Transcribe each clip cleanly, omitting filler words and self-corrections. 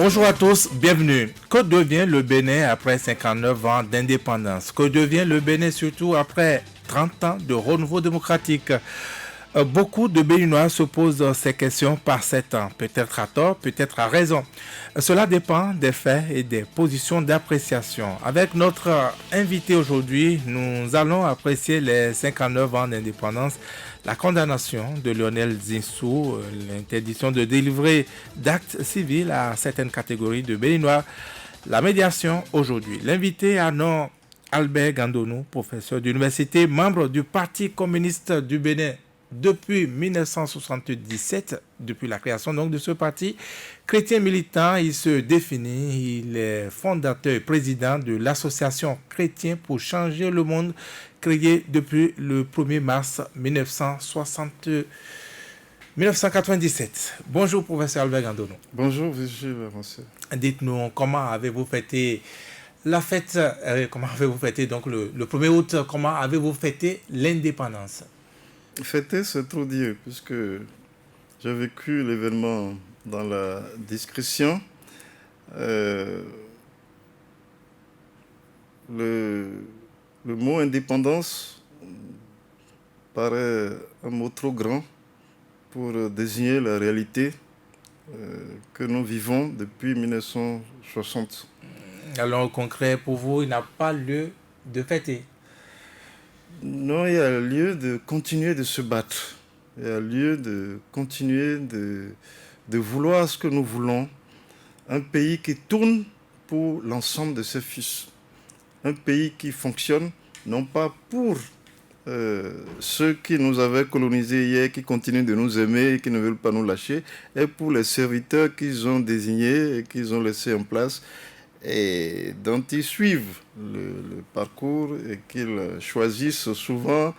Bonjour à tous, bienvenue. Que devient le Bénin après 59 ans d'indépendance? Que devient le Bénin surtout après 30 ans de renouveau démocratique? Beaucoup de Béninois se posent ces questions par 7 ans, peut-être à tort, peut-être à raison. Cela dépend des faits et des positions d'appréciation. Avec notre invité aujourd'hui, nous allons apprécier les 59 ans d'indépendance, la condamnation de Lionel Zinsou, l'interdiction de délivrer d'actes civils à certaines catégories de Béninois, la médiation aujourd'hui. L'invité à nom Albert Gandonou, professeur d'université, membre du Parti communiste du Bénin depuis 1977, depuis la création donc de ce parti. Chrétien militant, il se définit, il est fondateur et président de l'association Chrétien pour changer le monde, créée depuis le 1er mars 1997. Bonjour professeur Albert Gandonou. Bonjour Vigile Avancé. Dites-nous, comment avez-vous fêté la fête, comment avez-vous fêté donc le 1er août, comment avez-vous fêté l'indépendance? Fêter, c'est trop dire, puisque j'ai vécu l'événement dans la discrétion. Le mot indépendance paraît un mot trop grand pour désigner la réalité que nous vivons depuis 1960. Alors, au concret, pour vous, il n'a pas lieu de fêter? Non, il y a lieu de continuer de se battre. Il y a lieu de continuer de vouloir ce que nous voulons. Un pays qui tourne pour l'ensemble de ses fils. Un pays qui fonctionne, non pas pour ceux qui nous avaient colonisés hier, qui continuent de nous aimer et qui ne veulent pas nous lâcher, et pour les serviteurs qu'ils ont désignés et qu'ils ont laissés en place, et dont ils suivent le parcours et qu'ils choisissent souvent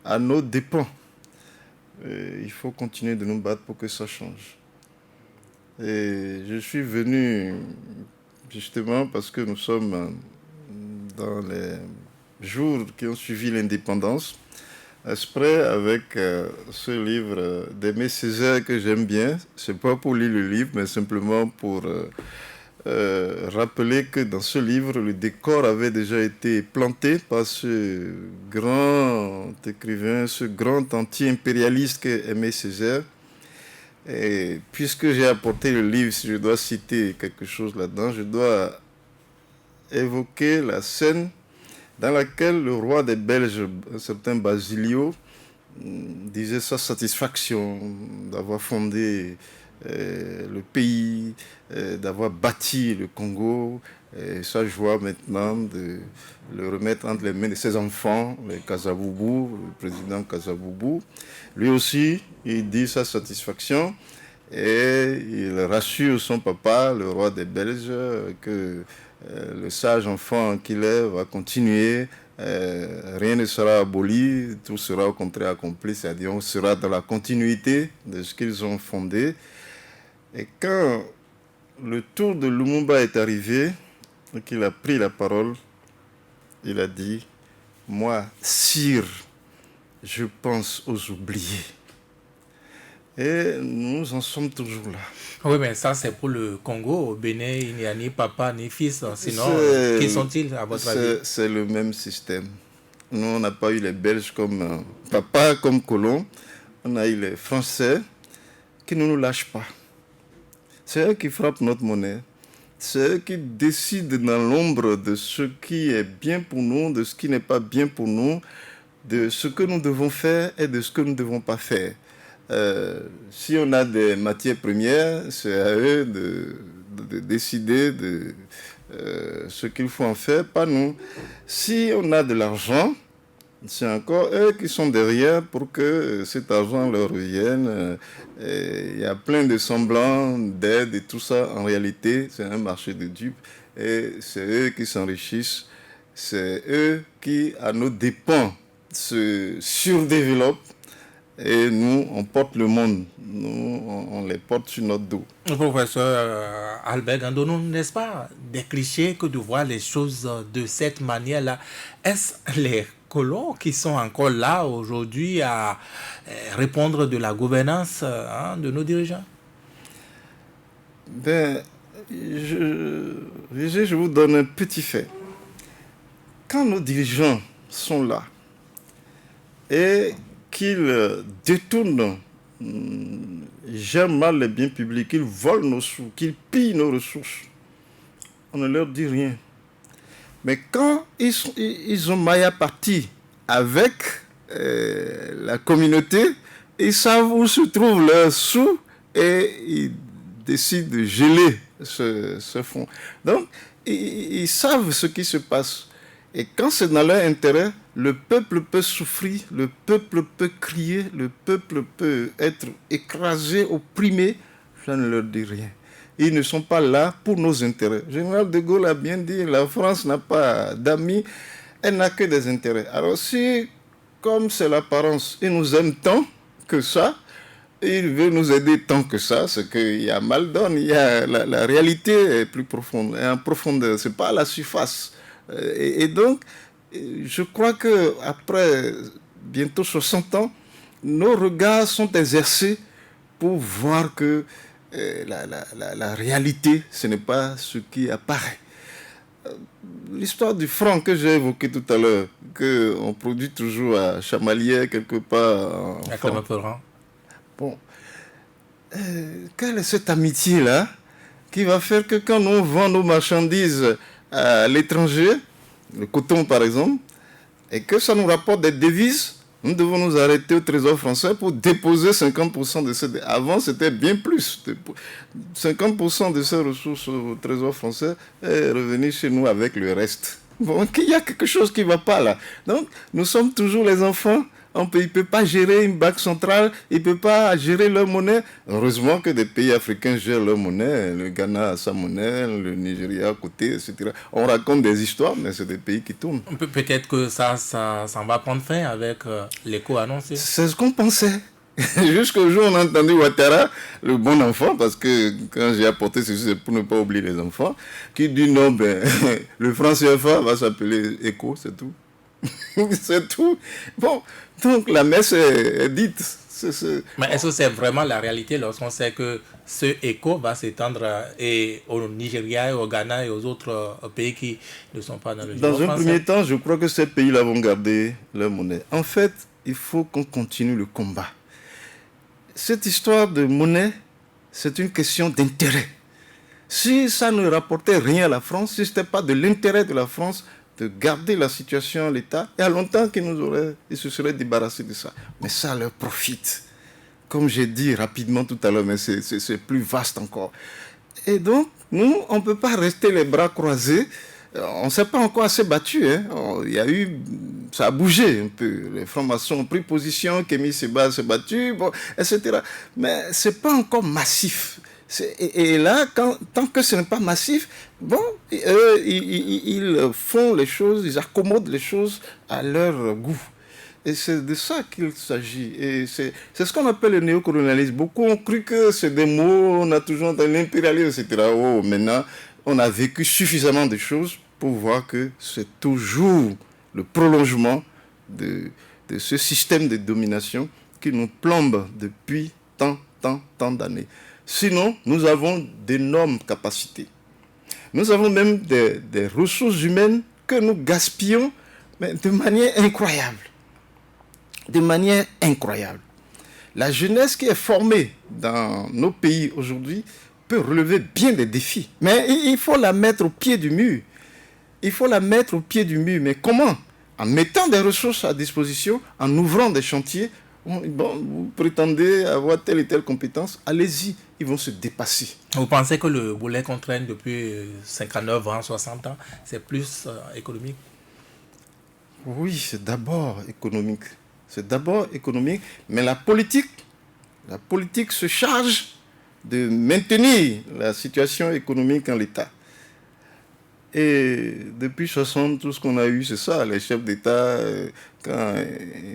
à nos dépens. Il faut continuer de nous battre pour que ça change. Et je suis venu justement parce que nous sommes dans les jours qui ont suivi l'indépendance, exprès avec ce livre d'Aimé Césaire que j'aime bien. C'est pas pour lire le livre, mais simplement pour rappeler que dans ce livre, le décor avait déjà été planté par ce grand écrivain, ce grand anti-impérialiste qu'est Aimé Césaire. Et puisque j'ai apporté le livre, si je dois citer quelque chose là-dedans, je dois évoquer la scène dans laquelle le roi des Belges, un certain Basilio, disait sa satisfaction d'avoir fondé le pays, d'avoir bâti le Congo, et sa joie maintenant de le remettre entre les mains de ses enfants, le Kasavubu, le président Kasavubu. Lui aussi, il dit sa satisfaction et il rassure son papa, le roi des Belges, que le sage enfant qu'il est va continuer. Rien ne sera aboli, tout sera au contraire accompli, c'est-à-dire on sera dans la continuité de ce qu'ils ont fondé. Et quand le tour de Lumumba est arrivé et qu'il a pris la parole, il a dit « Moi, sire, je pense aux oubliés ». Et nous en sommes toujours là. Oui, mais ça, c'est pour le Congo. Au Bénin, il n'y a ni papa ni fils. Sinon, qui sont-ils, à votre avis? C'est le même système. Nous, on n'a pas eu les Belges comme papa, comme colons. On a eu les Français qui ne nous lâchent pas. C'est eux qui frappent notre monnaie. C'est eux qui décident dans l'ombre de ce qui est bien pour nous, de ce qui n'est pas bien pour nous, de ce que nous devons faire et de ce que nous ne devons pas faire. Si on a des matières premières, c'est à eux de décider de ce qu'il faut en faire, pas nous. Si on a de l'argent, c'est encore eux qui sont derrière pour que cet argent leur revienne. Il y a plein de semblants d'aide et tout ça. En réalité, c'est un marché de dupes et c'est eux qui s'enrichissent. C'est eux qui, à nos dépens, se surdéveloppent. Et nous, on porte le monde. Nous, on les porte sur notre dos. Professeur Albert Gandonou, n'est-ce pas des clichés que de voir les choses de cette manière-là? Est-ce les colons qui sont encore là aujourd'hui à répondre de la gouvernance de nos dirigeants? je vous donne un petit fait. Quand nos dirigeants sont là et qu'ils détournent, gèrent mal les biens publics, qu'ils volent nos sous, qu'ils pillent nos ressources, on ne leur dit rien. Mais quand ils ont maille à partie avec la communauté, ils savent où se trouvent leurs sous et ils décident de geler ce fonds. Donc, ils savent ce qui se passe. Et quand c'est dans leur intérêt, le peuple peut souffrir, le peuple peut crier, le peuple peut être écrasé, opprimé. Je ne leur dis rien. Ils ne sont pas là pour nos intérêts. Le général de Gaulle a bien dit, la France n'a pas d'amis, elle n'a que des intérêts. Alors si, comme c'est l'apparence, il nous aime tant que ça, il veut nous aider tant que ça, c'est qu'il y a mal donne, il y a la réalité est plus profonde, est en profondeur, c'est pas à la surface. Et donc, je crois qu'après bientôt 60 ans, nos regards sont exercés pour voir que la réalité, ce n'est pas ce qui apparaît. L'histoire du franc que j'ai évoqué tout à l'heure, qu'on produit toujours à Chamalières, quelque part en France. Bon, quelle est cette amitié-là qui va faire que quand on vend nos marchandises à l'étranger, le coton par exemple, et que ça nous rapporte des devises, nous devons nous arrêter au Trésor français pour déposer 50% de ces... Avant, c'était bien plus. 50% de ces ressources au Trésor français est revenu chez nous avec le reste. Bon, il y a quelque chose qui ne va pas là. Donc, nous sommes toujours les enfants. Il ne peut pas gérer une banque centrale, il ne peut pas gérer leur monnaie. Heureusement que des pays africains gèrent leur monnaie. Le Ghana a sa monnaie, le Nigeria à côté, etc. On raconte des histoires, mais c'est des pays qui tournent. Peut-être que ça va prendre fin avec l'écho annoncé. C'est ce qu'on pensait. Jusqu'au jour où on a entendu Ouattara, le bon enfant, parce que quand j'ai apporté ceci, c'est pour ne pas oublier les enfants, qui dit non, le franc CFA va s'appeler ECO, c'est tout. C'est tout. Bon, donc la messe est dite. Mais est-ce que c'est vraiment la réalité lorsqu'on sait que ce écho va s'étendre au Nigeria, au Ghana et aux autres pays qui ne sont pas dans le Dans un premier temps, je crois que ces pays-là vont garder leur monnaie. En fait, il faut qu'on continue le combat. Cette histoire de monnaie, c'est une question d'intérêt. Si ça ne rapportait rien à la France, si ce n'était pas de l'intérêt de la France de garder la situation à l'état, il y a longtemps qu'ils se seraient débarrassés de ça. Mais ça leur profite. Comme j'ai dit rapidement tout à l'heure, mais c'est plus vaste encore. Et donc, nous, on ne peut pas rester les bras croisés. On ne s'est pas encore assez battu. Il y a eu... Ça a bougé un peu. Les francs-maçons ont pris position, Kémy Séba s'est battu, bon, etc. Mais ce n'est pas encore massif. Et là, tant que ce n'est pas massif, bon, ils font les choses, ils accommodent les choses à leur goût. Et c'est de ça qu'il s'agit. Et c'est ce qu'on appelle le néocolonialisme. Beaucoup ont cru que c'est des mots, on a toujours entendu l'impérialisme, etc. Oh, maintenant, on a vécu suffisamment de choses pour voir que c'est toujours le prolongement de ce système de domination qui nous plombe depuis tant d'années. Sinon, nous avons d'énormes capacités. Nous avons même des ressources humaines que nous gaspillons, mais de manière incroyable. De manière incroyable. La jeunesse qui est formée dans nos pays aujourd'hui peut relever bien des défis. Mais il faut la mettre au pied du mur. Il faut la mettre au pied du mur. Mais comment? En mettant des ressources à disposition, en ouvrant des chantiers. Bon, vous prétendez avoir telle et telle compétence, allez-y, ils vont se dépasser. Vous pensez que le boulet qu'on traîne depuis 59 ans, 60 ans, c'est plus économique? Oui, c'est d'abord économique. C'est d'abord économique, mais la politique se charge de maintenir la situation économique en l'état. Et depuis 60, tout ce qu'on a eu, c'est ça. Les chefs d'État, quand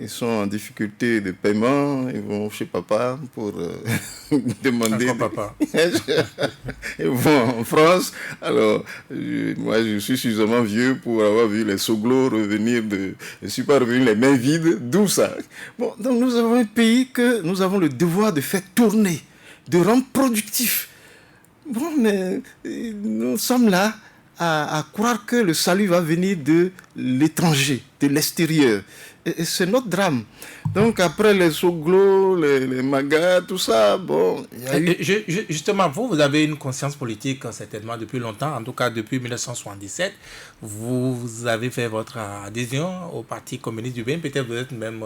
ils sont en difficulté de paiement, ils vont chez papa pour demander... Papa. Ils vont en France. Alors, moi, je suis suffisamment vieux pour avoir vu les Soglo revenir de... Je ne suis pas revenu les mains vides. D'où ça? Bon, donc nous avons un pays que nous avons le devoir de faire tourner, de rendre productif. Bon, mais nous sommes là à croire que le salut va venir de l'étranger, de l'extérieur. Et c'est notre drame. Donc après les Soglo, les Magas, tout ça, bon, il y a eu... Justement, vous avez une conscience politique certainement depuis longtemps, en tout cas depuis 1977. Vous avez fait votre adhésion au Parti communiste du Bénin. Peut-être vous êtes même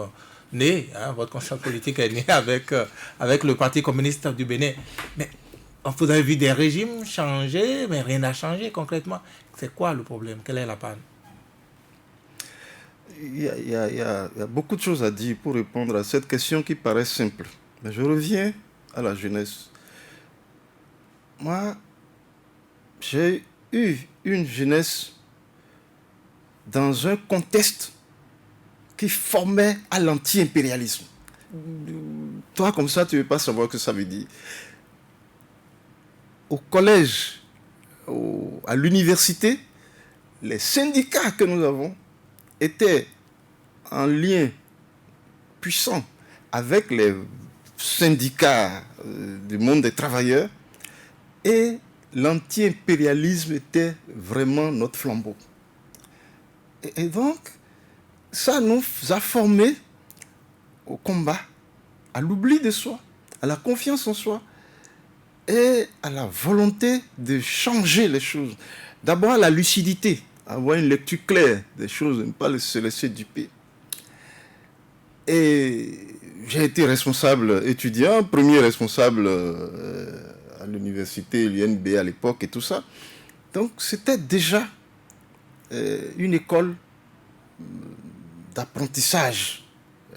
né, hein, votre conscience politique est née avec le Parti communiste du Bénin. Mais vous avez vu des régimes changer, mais rien n'a changé concrètement. C'est quoi le problème? Quelle est la panne? Il y a beaucoup de choses à dire pour répondre à cette question qui paraît simple. Mais je reviens à la jeunesse. Moi, j'ai eu une jeunesse dans un contexte qui formait à l'anti-impérialisme. Toi, comme ça, tu ne veux pas savoir ce que ça veut dire. Au collège, à l'université, les syndicats que nous avons étaient en lien puissant avec les syndicats du monde des travailleurs et l'anti-impérialisme était vraiment notre flambeau. Et donc, ça nous a formés au combat, à l'oubli de soi, à la confiance en soi et à la volonté de changer les choses. D'abord, à la lucidité, avoir une lecture claire des choses, ne pas se laisser duper. Et j'ai été responsable étudiant, premier responsable à l'université, l'UNB à l'époque et tout ça. Donc c'était déjà une école d'apprentissage,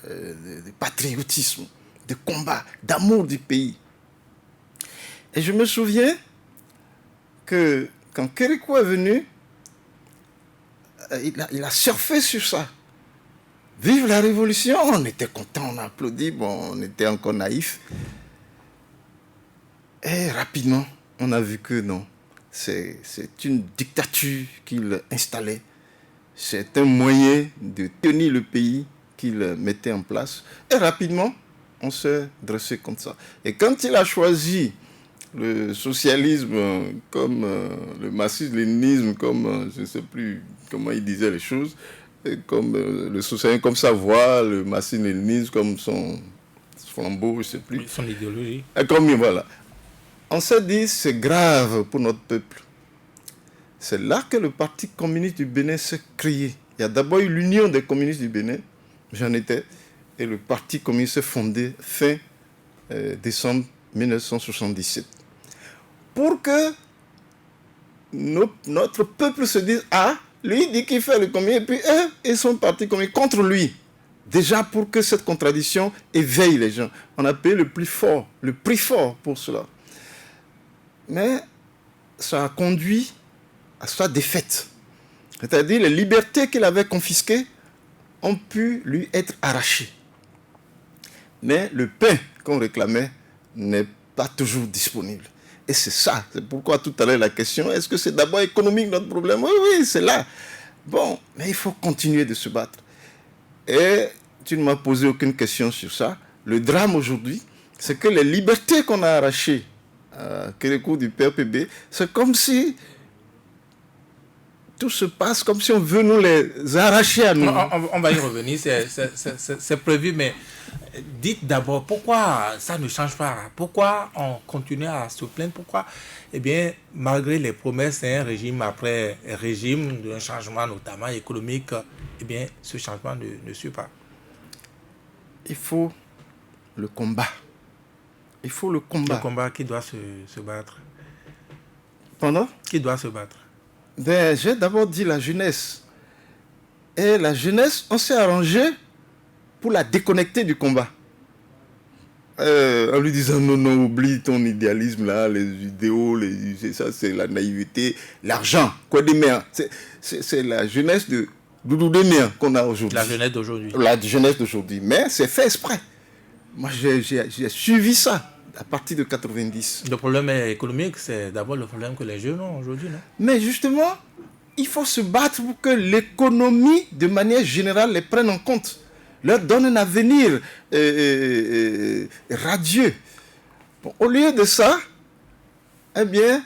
de patriotisme, de combat, d'amour du pays. Et je me souviens que quand Kérékou est venu, il a surfé sur ça. Vive la révolution, on était contents, on a applaudi, bon, on était encore naïfs. Et rapidement, on a vu que non, c'est une dictature qu'il installait. C'est un moyen de tenir le pays qu'il mettait en place. Et rapidement, on s'est dressé contre ça. Et quand il a choisi le socialisme comme le marxisme-léninisme, comme je ne sais plus comment il disait les choses, comme le socialisme comme sa voix, le marxisme-léninisme comme son flambeau, je ne sais plus. Son idéologie. Et comme voilà. On s'est dit, c'est grave pour notre peuple. C'est là que le Parti communiste du Bénin s'est créé. Il y a d'abord eu l'Union des communistes du Bénin, j'en étais, et le Parti communiste s'est fondé fin décembre 1977. Pour que notre peuple se dise, ah, lui dit qu'il fait le communisme, et puis eux, ils sont partis communistes contre lui. Déjà pour que cette contradiction éveille les gens. On a payé le prix fort pour cela. Mais ça a conduit à sa défaite. C'est-à-dire les libertés qu'il avait confisquées ont pu lui être arrachées. Mais le pain qu'on réclamait n'est pas toujours disponible. Et c'est ça, c'est pourquoi tout à l'heure la question, est-ce que c'est d'abord économique notre problème? Oui, c'est là. Bon, mais il faut continuer de se battre. Et tu ne m'as posé aucune question sur ça. Le drame aujourd'hui, c'est que les libertés qu'on a arrachées à Kérékou du PRPB, c'est comme si tout se passe comme si on veut nous les arracher à nous. On va y revenir, c'est prévu, mais dites d'abord pourquoi ça ne change pas. Pourquoi on continue à se plaindre? Pourquoi, eh bien, malgré les promesses, un régime après régime, d'un changement notamment économique, eh bien, ce changement ne suit pas. Il faut le combat. Il faut le combat. Le combat qui doit se battre. Pardon? Qui doit se battre? Ben, j'ai d'abord dit la jeunesse. Et la jeunesse, on s'est arrangé pour la déconnecter du combat. En lui disant non, oublie ton idéalisme là, les idéaux, ça c'est la naïveté, l'argent, quoi des mers. C'est la jeunesse de Doudou Démien qu'on a aujourd'hui. La jeunesse d'aujourd'hui. La jeunesse d'aujourd'hui. Mais c'est fait exprès. Moi j'ai suivi ça à partir de 90. Le problème économique, c'est d'abord le problème que les jeunes ont aujourd'hui, non? Mais justement, il faut se battre pour que l'économie, de manière générale, les prenne en compte. Leur donne un avenir radieux. Bon, au lieu de ça, eh bien,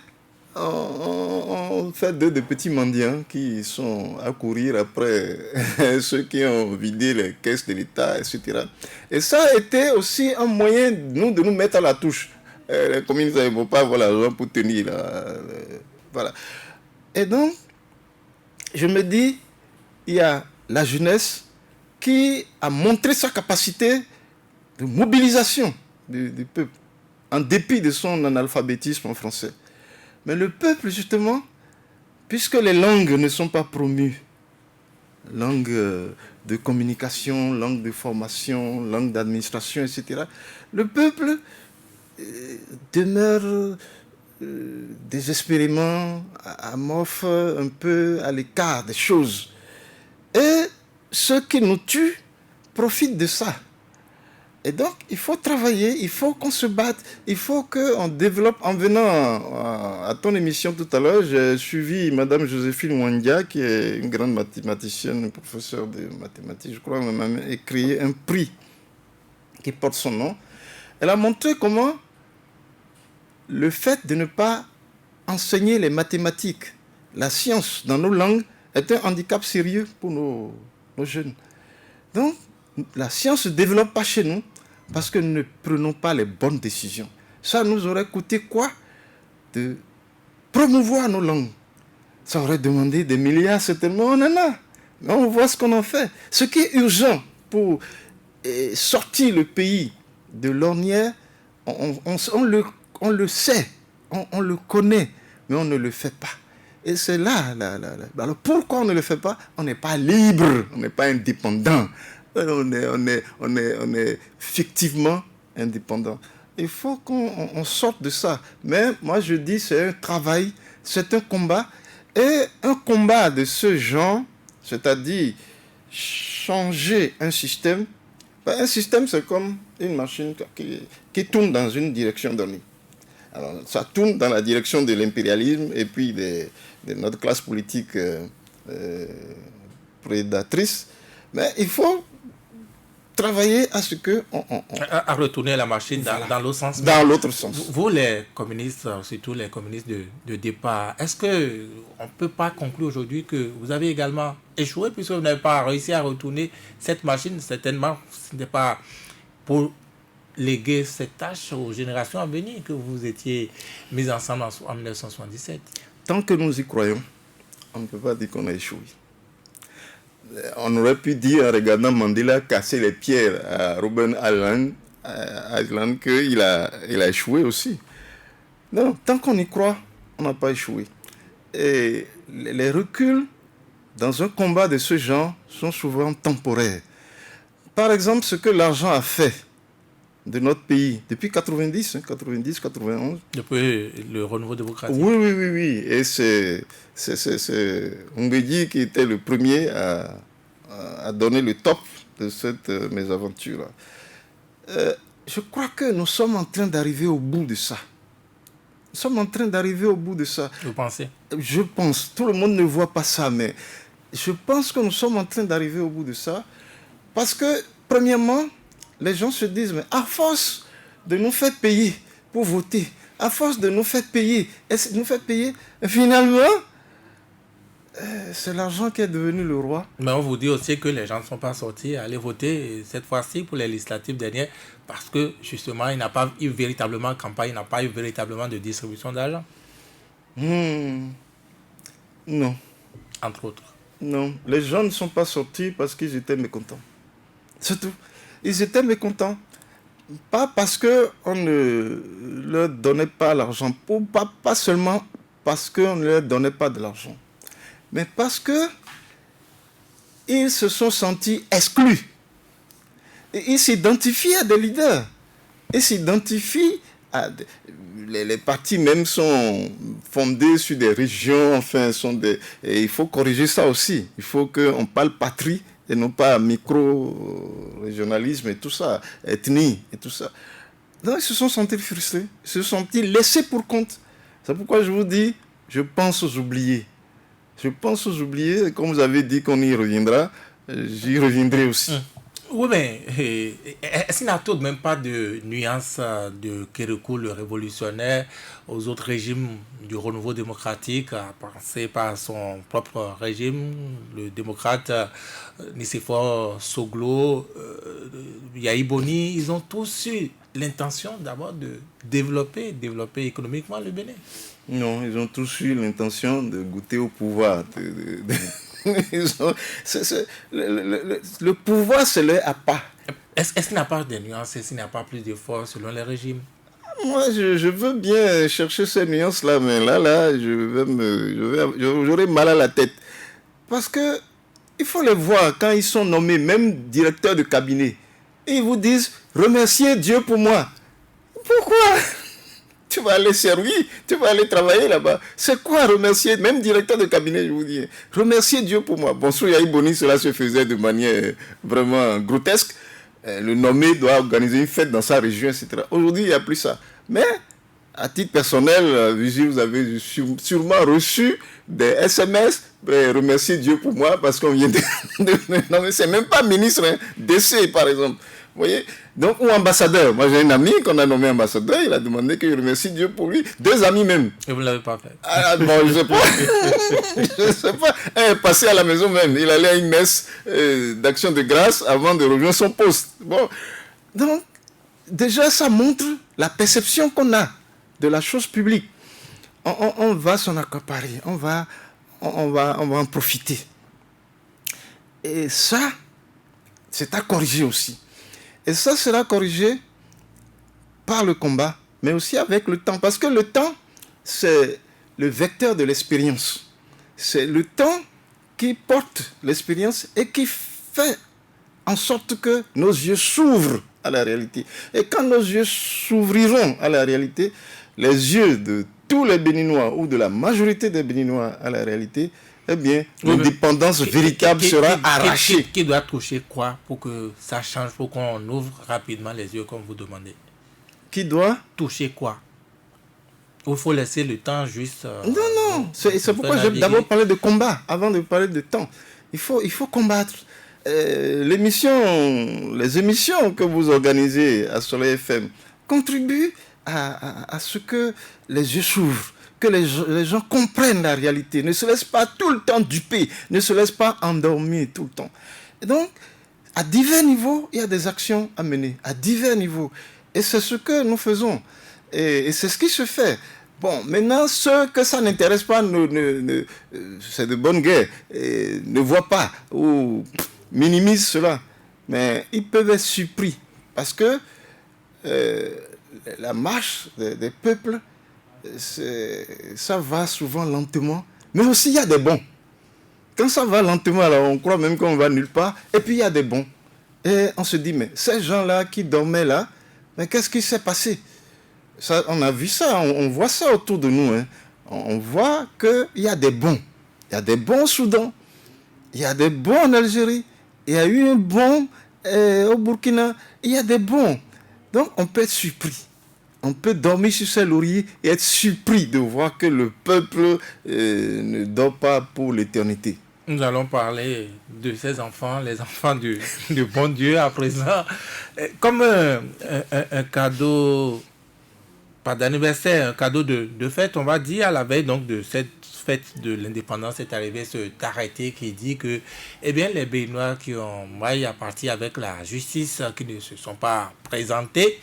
on fait des petits mendiants qui sont à courir après ceux qui ont vidé les caisses de l'État, etc. Et ça a été aussi un moyen, nous, de nous mettre à la touche. Les communistes ne vont pas avoir l'argent pour tenir. Voilà. Et donc, je me dis, il y a la jeunesse qui a montré sa capacité de mobilisation du peuple, en dépit de son analphabétisme en français. Mais le peuple, justement, puisque les langues ne sont pas promues, langue de communication, langue de formation, langue d'administration, etc., le peuple demeure désespérément amorphe, un peu à l'écart des choses. Et ceux qui nous tuent profitent de ça. Et donc, il faut travailler, il faut qu'on se batte, il faut qu'on développe. En venant à ton émission tout à l'heure, j'ai suivi Madame Joséphine Wandia, qui est une grande mathématicienne, professeure de mathématiques, je crois, elle a créé un prix qui porte son nom. Elle a montré comment le fait de ne pas enseigner les mathématiques, la science dans nos langues, est un handicap sérieux pour nos jeunes. Donc, la science ne se développe pas chez nous parce que nous ne prenons pas les bonnes décisions. Ça nous aurait coûté quoi? De promouvoir nos langues. Ça aurait demandé des milliards, certainement, on en a. Mais on voit ce qu'on en fait. Ce qui est urgent pour sortir le pays de l'ornière, on le sait, on le connaît, mais on ne le fait pas. Et c'est là. Alors pourquoi on ne le fait pas? On n'est pas libre, on n'est pas indépendant. On est fictivement indépendant. Il faut qu'on sorte de ça. Mais moi je dis c'est un travail, c'est un combat. Et un combat de ce genre, c'est-à-dire changer un système. Un système, c'est comme une machine qui tourne dans une direction donnée. Alors, ça tourne dans la direction de l'impérialisme et puis de notre classe politique prédatrice. Mais il faut travailler à ce que... à retourner la machine dans l'autre sens. Dans l'autre sens. Vous, les communistes, surtout les communistes de départ, est-ce qu'on ne peut pas conclure aujourd'hui que vous avez également échoué puisque vous n'avez pas réussi à retourner cette machine? Certainement, ce n'est pas pour léguer cette tâche aux générations à venir que vous étiez mis ensemble en 1977. Tant que nous y croyons, on ne peut pas dire qu'on a échoué. On aurait pu dire, en regardant Mandela casser les pierres à Robben Island, qu'il a échoué aussi. Non, tant qu'on y croit, on n'a pas échoué. Et les reculs dans un combat de ce genre sont souvent temporaires. Par exemple, ce que l'argent a fait de notre pays depuis 90, 91. Depuis le renouveau démocratique. Oui. Et c'est Mbeki qui était le premier à donner le top de cette mésaventure-là. Je crois que nous sommes en train d'arriver au bout de ça. Nous sommes en train d'arriver au bout de ça. Vous pensez? Je pense. Tout le monde ne voit pas ça, mais je pense que nous sommes en train d'arriver au bout de ça. Parce que, premièrement, les gens se disent, mais à force de nous faire payer pour voter, à force de nous faire payer, finalement, c'est l'argent qui est devenu le roi. Mais on vous dit aussi que les gens ne sont pas sortis à aller voter cette fois-ci pour les législatives dernières parce que justement, il n'y a pas eu véritablement de campagne, il n'y a pas eu véritablement de distribution d'argent. Non. Entre autres. Non, les gens ne sont pas sortis parce qu'ils étaient mécontents. C'est tout. Ils étaient mécontents. Pas parce qu'on ne leur donnait pas l'argent, pas seulement parce qu'on ne leur donnait pas de l'argent, mais parce qu'ils se sont sentis exclus. Et ils s'identifient à des leaders. Ils s'identifient à... Les partis même sont fondés sur des régions, enfin, et il faut corriger ça aussi. Il faut qu'on parle patrie et non pas micro-régionalisme et tout ça, ethnie et tout ça. Donc ils se sont sentis frustrés, ils se sont sentis laissés pour compte. C'est pourquoi je vous dis, je pense aux oubliés. Je pense aux oubliés, et comme vous avez dit qu'on y reviendra, j'y reviendrai aussi. Oui, mais est-ce qu'il n'y a tout de même pas de nuance de Kérékou, le révolutionnaire, aux autres régimes du renouveau démocratique, à penser par son propre régime, le démocrate Nicéphore Soglo, Yahi Boni, ils ont tous eu l'intention d'abord de développer économiquement le Bénin. Non, ils ont tous eu l'intention de goûter au pouvoir. Le pouvoir, c'est leur appât. Est-ce qu'il n'y a pas de nuances, est-ce qu'il n'y a pas plus d'efforts selon les régimes? Moi, je veux bien chercher ces nuances-là, mais là, j'aurai mal à la tête. Parce que il faut les voir quand ils sont nommés, même directeurs de cabinet. Et ils vous disent, remerciez Dieu pour moi. Pourquoi? Tu vas aller servir, tu vas aller travailler là-bas. C'est quoi remercier, même directeur de cabinet, je vous dis, remercier Dieu pour moi. Bon, sur Yahi Boni, cela se faisait de manière vraiment grotesque. Le nommé doit organiser une fête dans sa région, etc. Aujourd'hui, il n'y a plus ça. Mais, à titre personnel, vous avez sûrement reçu des SMS, remercier Dieu pour moi, parce qu'on vient de nommer, c'est même pas ministre, hein, DC par exemple. Vous voyez? Donc, ou ambassadeur. Moi, j'ai un ami qu'on a nommé ambassadeur, il a demandé que je remercie Dieu pour lui. 2 amis même. Et vous ne l'avez pas fait? Ah, bon, je sais pas. Je sais pas. Il est passé à la maison même. Il allait à une messe d'action de grâce avant de rejoindre son poste. Bon. Donc, déjà, ça montre la perception qu'on a de la chose publique. On va s'en accaparer. On va en profiter. Et ça, c'est à corriger aussi. Et ça sera corrigé par le combat, mais aussi avec le temps. Parce que le temps, c'est le vecteur de l'expérience. C'est le temps qui porte l'expérience et qui fait en sorte que nos yeux s'ouvrent à la réalité. Et quand nos yeux s'ouvriront à la réalité, les yeux de tous les Béninois ou de la majorité des Béninois à la réalité, eh bien, l'indépendance véritable sera arrachée. Qui doit toucher quoi pour que ça change, pour qu'on ouvre rapidement les yeux comme vous demandez? Qui doit toucher quoi? Il faut laisser le temps juste... non. C'est pourquoi j'ai d'abord parlé de combat avant de parler de temps. Il faut combattre. Les émissions que vous organisez à Soleil FM contribuent à ce que les yeux s'ouvrent, que les gens comprennent la réalité, ne se laissent pas tout le temps duper, ne se laissent pas endormir tout le temps. Et donc, à divers niveaux, il y a des actions à mener, à divers niveaux. Et c'est ce que nous faisons. Et c'est ce qui se fait. Bon, maintenant, ceux que ça n'intéresse pas, c'est de bonne guerre, ne voient pas ou minimisent cela. Mais ils peuvent être surpris parce que la marche des peuples, ça va souvent lentement, mais aussi il y a des bons. Quand ça va lentement, alors on croit même qu'on va nulle part, et puis il y a des bons. Et on se dit, mais ces gens-là qui dormaient là, mais qu'est-ce qui s'est passé? Ça, on a vu ça, on voit ça autour de nous. Hein. On voit qu'il y a des bons. Il y a des bons au Soudan, il y a des bons en Algérie, il y a eu un bon au Burkina, il y a des bons. Donc on peut être surpris. On peut dormir sur ses lauriers et être surpris de voir que le peuple ne dort pas pour l'éternité. Nous allons parler de ces enfants, les enfants du bon Dieu à présent. Comme un cadeau, pas d'anniversaire, un cadeau de fête, on va dire, à la veille donc, de cette fête de l'indépendance est arrivé cet arrêté qui dit que eh bien, les Béninois qui ont maille à partir avec la justice, qui ne se sont pas présentés,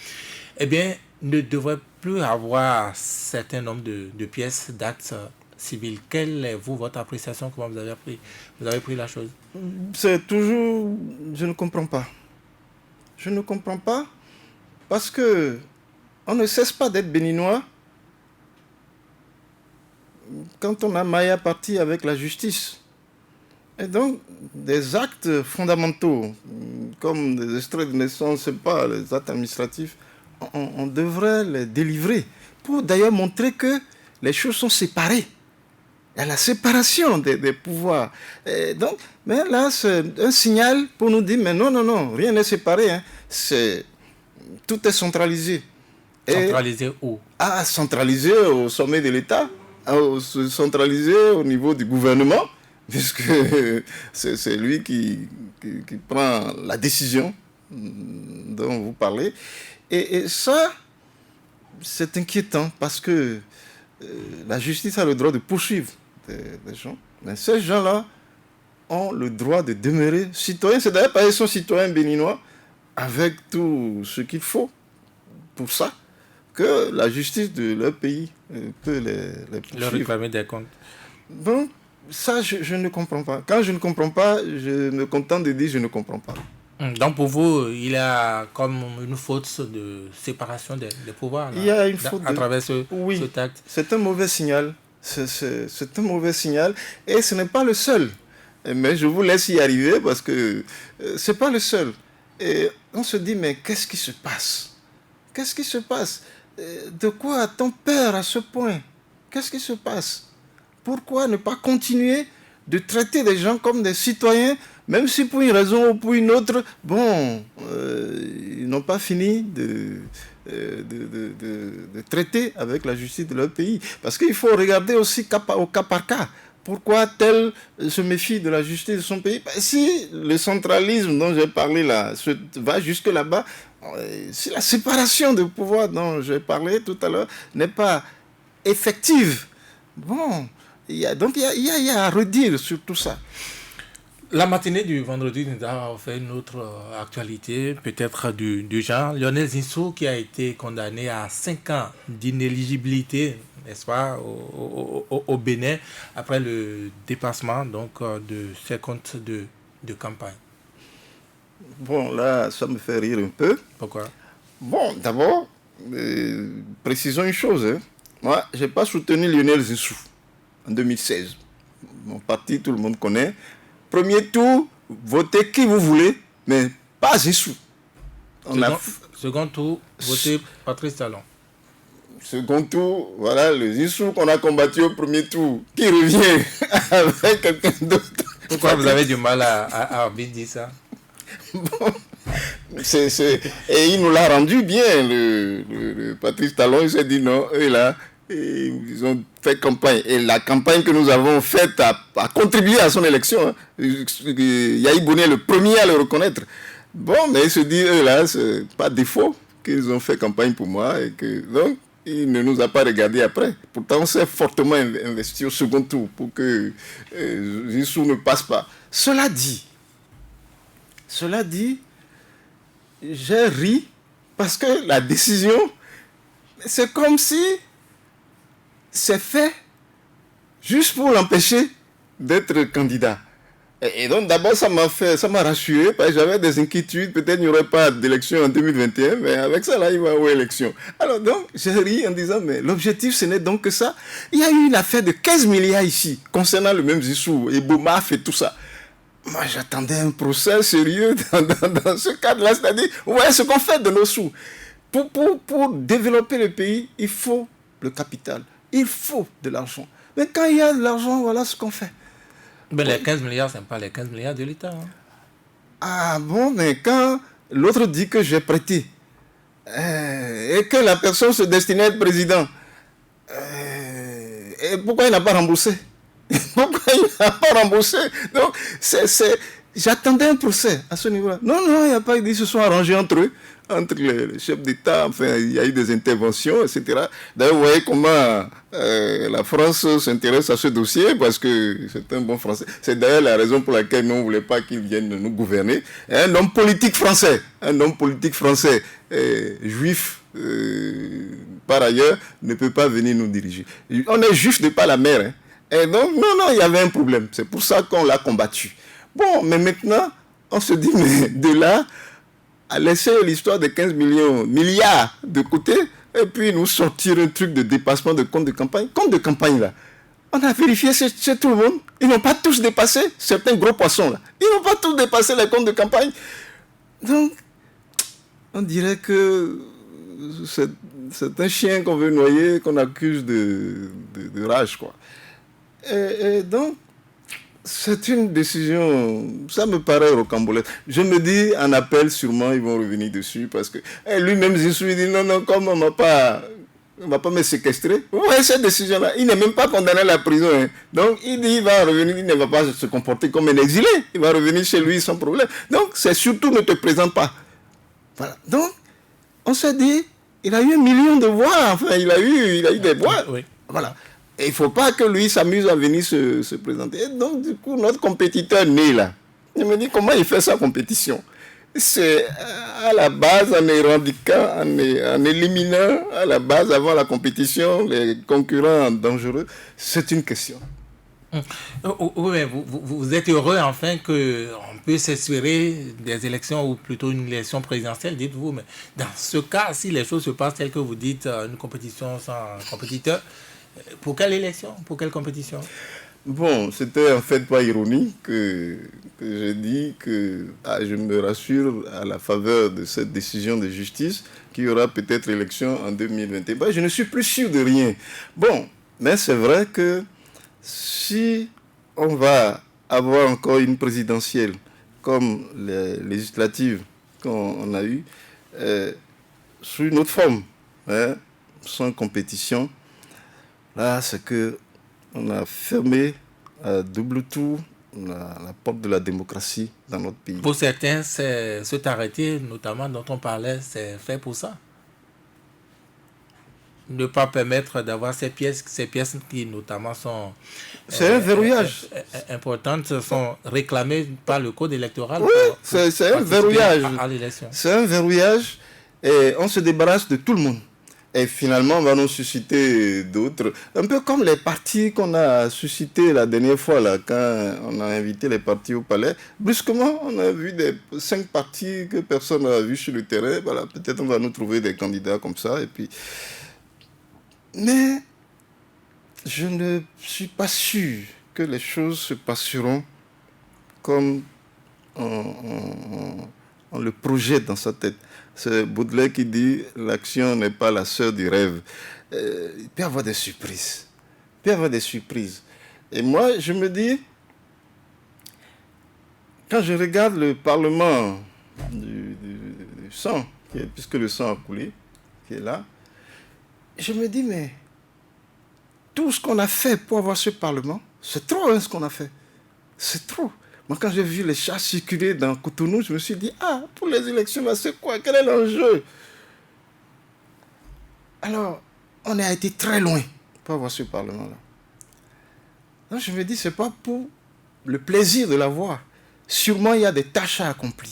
eh bien, ne devrait plus avoir un certain nombre de pièces d'actes civils. Quelle est votre appréciation? Comment vous avez pris la chose? C'est toujours... Je ne comprends pas. Je ne comprends pas parce que on ne cesse pas d'être béninois quand on a maille à partir avec la justice. Et donc, des actes fondamentaux, comme des extraits de naissance, c'est pas les actes administratifs, on devrait les délivrer pour d'ailleurs montrer que les choses sont séparées. Il y a la séparation des pouvoirs. Et donc, mais là, c'est un signal pour nous dire, mais non, rien n'est séparé. Hein. Tout est centralisé. Centralisé où? Centralisé au sommet de l'État, centralisé au niveau du gouvernement. puisque c'est lui qui prend la décision dont vous parlez. Et ça, c'est inquiétant parce que la justice a le droit de poursuivre des gens. Mais ces gens-là ont le droit de demeurer citoyens. C'est d'ailleurs parce qu'ils sont citoyens béninois avec tout ce qu'il faut pour ça que la justice de leur pays peut les poursuivre. Leur réclamer des comptes. Donc, ça, je ne comprends pas. Quand je ne comprends pas, je me contente de dire je ne comprends pas. Donc pour vous, il y a comme une faute de séparation des pouvoirs là, il y a une faute à travers ce acte. C'est un mauvais signal. C'est un mauvais signal et ce n'est pas le seul. Mais je vous laisse y arriver parce que ce n'est pas le seul. Et on se dit, mais qu'est-ce qui se passe? Qu'est-ce qui se passe? De quoi a-t-on peur à ce point? Qu'est-ce qui se passe? Pourquoi ne pas continuer de traiter des gens comme des citoyens, même si pour une raison ou pour une autre, ils n'ont pas fini de traiter avec la justice de leur pays. Parce qu'il faut regarder aussi au cas par cas. Pourquoi tel se méfie de la justice de son pays? Si le centralisme dont j'ai parlé là va jusque là-bas, si la séparation de pouvoir dont j'ai parlé tout à l'heure n'est pas effective, il y a à redire sur tout ça. La matinée du vendredi nous a fait une autre actualité, peut-être du genre. Lionel Zinsou qui a été condamné à 5 ans d'inéligibilité, n'est-ce pas, au Bénin, après le dépassement donc, de ses comptes de campagne. Bon, là, ça me fait rire un peu. Pourquoi? Bon, d'abord, précisons une chose. Hein. Moi, je n'ai pas soutenu Lionel Zinsou en 2016. Mon parti, tout le monde connaît. Premier tour, votez qui vous voulez, mais pas Zinsou. Second tour, votez Patrice Talon. Second tour, voilà le Zinsou qu'on a combattu au premier tour, qui revient avec quelqu'un d'autre. Pourquoi vous avez du mal à dire ça? Bon, et il nous l'a rendu bien, le Patrice Talon. Il s'est dit non, eux là, ils ont fait campagne. Et la campagne que nous avons faite a contribué à son élection. Hein. Yahi Boni est le premier à le reconnaître. Bon, mais il se dit, eux là, c'est pas défaut qu'ils ont fait campagne pour moi. Et que, donc, il ne nous a pas regardé après. Pourtant, on s'est fortement investi au second tour pour que Zinsou ne passe pas. Cela dit, j'ai ri parce que la décision, c'est comme si c'est fait juste pour l'empêcher d'être candidat. Et donc d'abord ça m'a rassuré parce que j'avais des inquiétudes, peut-être il n'y aurait pas d'élection en 2021, mais avec ça là il va aux élections. Alors donc j'ai ri en disant mais l'objectif ce n'est donc que ça. Il y a eu une affaire de 15 milliards ici concernant le même Zinsou et Boumaf et tout ça. Moi, j'attendais un procès sérieux dans ce cadre-là. C'est-à-dire, vous voyez ce qu'on fait de nos sous. Pour développer le pays, il faut le capital. Il faut de l'argent. Mais quand il y a de l'argent, voilà ce qu'on fait. Mais les 15 milliards, ce n'est pas les 15 milliards de l'État. Hein. Ah bon, mais quand l'autre dit que j'ai prêté et que la personne se destinait à être président, et pourquoi il n'a pas remboursé? Pourquoi il n'a pas remboursé? Donc, j'attendais un procès à ce niveau-là. Non, il n'y a pas eu. Ils se sont arrangés entre eux, entre les chefs d'État. Enfin, il y a eu des interventions, etc. D'ailleurs, vous voyez comment la France s'intéresse à ce dossier parce que c'est un bon Français. C'est d'ailleurs la raison pour laquelle nous ne voulons pas qu'il vienne nous gouverner. Un homme politique français, juif, par ailleurs, ne peut pas venir nous diriger. On est juif de par la mère, hein. Et donc, non, il y avait un problème. C'est pour ça qu'on l'a combattu. Bon, mais maintenant, on se dit, mais de là, à laisser l'histoire de 15 milliards de côté, et puis nous sortir un truc de dépassement de compte de campagne. Compte de campagne, là, on a vérifié chez tout le monde. Ils n'ont pas tous dépassé certains gros poissons, là. Ils n'ont pas tous dépassé les comptes de campagne. Donc, on dirait que c'est un chien qu'on veut noyer, qu'on accuse de rage, quoi. Et donc, c'est une décision, ça me paraît rocambolesque. Je me dis, en appel, sûrement, ils vont revenir dessus parce que lui-même, Zinsou, il dit non, comme on m'a pas On ne va pas me séquestrer. Vous voyez cette décision-là, il n'est même pas condamné à la prison. Hein. Donc il dit qu'il va revenir, il ne va pas se comporter comme un exilé. Il va revenir chez lui sans problème. Donc c'est surtout ne te présente pas. Voilà. Donc on s'est dit, il a eu 1 million de voix. Enfin, il a eu des voix. Oui. Voilà. Et il ne faut pas que lui s'amuse à venir se présenter. Et donc du coup, notre compétiteur né là, il me dit comment il fait sa compétition. C'est à la base, en éradiquant, en éliminant à la base, avant la compétition, les concurrents dangereux. C'est une question. Oui, vous êtes heureux enfin qu'on puisse s'espérer des élections ou plutôt une élection présidentielle, dites-vous. Mais dans ce cas, si les choses se passent telles que vous dites, une compétition sans compétiteur, pour quelle élection? Pour quelle compétition? Bon, c'était en fait pas ironique que j'ai dit que je me rassure à la faveur de cette décision de justice qu'il y aura peut-être élection en 2021. Je ne suis plus sûr de rien. Bon, mais c'est vrai que si on va avoir encore une présidentielle comme les législatives qu'on a eues, sous une autre forme, hein, sans compétition, là c'est que on a fermé à double tour la porte de la démocratie dans notre pays. Pour certains, cet arrêté, notamment dont on parlait, c'est fait pour ça. Ne pas permettre d'avoir ces pièces qui notamment sont c'est un verrouillage importantes, sont réclamées par le code électoral. Oui, c'est un verrouillage. À l'élection. C'est un verrouillage et on se débarrasse de tout le monde. Et finalement, on va nous susciter d'autres. Un peu comme les partis qu'on a suscités la dernière fois, là, quand on a invité les partis au palais. Brusquement, on a vu 5 partis que personne n'a vu sur le terrain. Voilà, peut-être on va nous trouver des candidats comme ça. Et puis... Mais je ne suis pas sûr que les choses se passeront comme on le projette dans sa tête. C'est Baudelaire qui dit « l'action n'est pas la sœur du rêve ». Il peut y avoir des surprises. Et moi, je me dis, quand je regarde le Parlement du sang, puisque le sang a coulé, qui est là, je me dis, mais tout ce qu'on a fait pour avoir ce Parlement, c'est trop hein, ce qu'on a fait. C'est trop. Moi, quand j'ai vu les chars circuler dans Cotonou, je me suis dit, pour les élections, là, c'est quoi? Quel est l'enjeu? Alors, on a été très loin pour avoir ce Parlement-là. Donc, je me dis, c'est pas pour le plaisir de l'avoir. Sûrement, il y a des tâches à accomplir.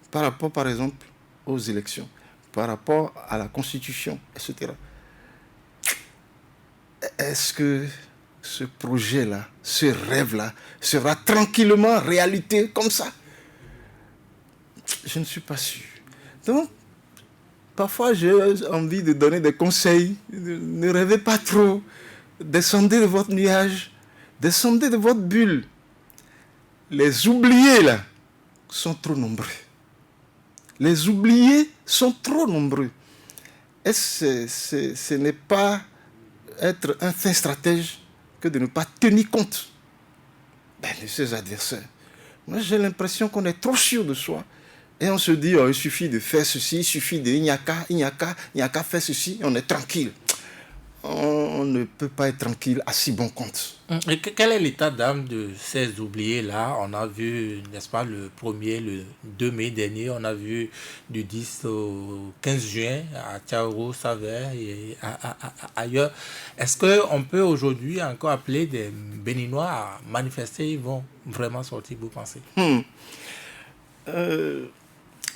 Par rapport, par exemple, aux élections, par rapport à la Constitution, etc. Est-ce que ce projet-là, ce rêve-là, sera tranquillement réalité comme ça? Je ne suis pas sûr. Donc, parfois, j'ai envie de donner des conseils. Ne rêvez pas trop. Descendez de votre nuage. Descendez de votre bulle. Les oubliés, là, sont trop nombreux. Les oubliés sont trop nombreux. Et ce n'est pas être un fin stratège que de ne pas tenir compte de ses adversaires. Moi, j'ai l'impression qu'on est trop sûr de soi. Et on se dit, il suffit de faire ceci, il suffit de... Il n'y a qu'à faire ceci, on est tranquille. On ne peut pas être tranquille à si bon compte. Et quel est l'état d'âme de ces oubliés-là? On a vu, n'est-ce pas, le 2 mai dernier, on a vu du 10 au 15 juin à Thiaroye, Savère et ailleurs. Est-ce qu'on peut aujourd'hui encore appeler des Béninois à manifester? Ils vont vraiment sortir, vous pensez?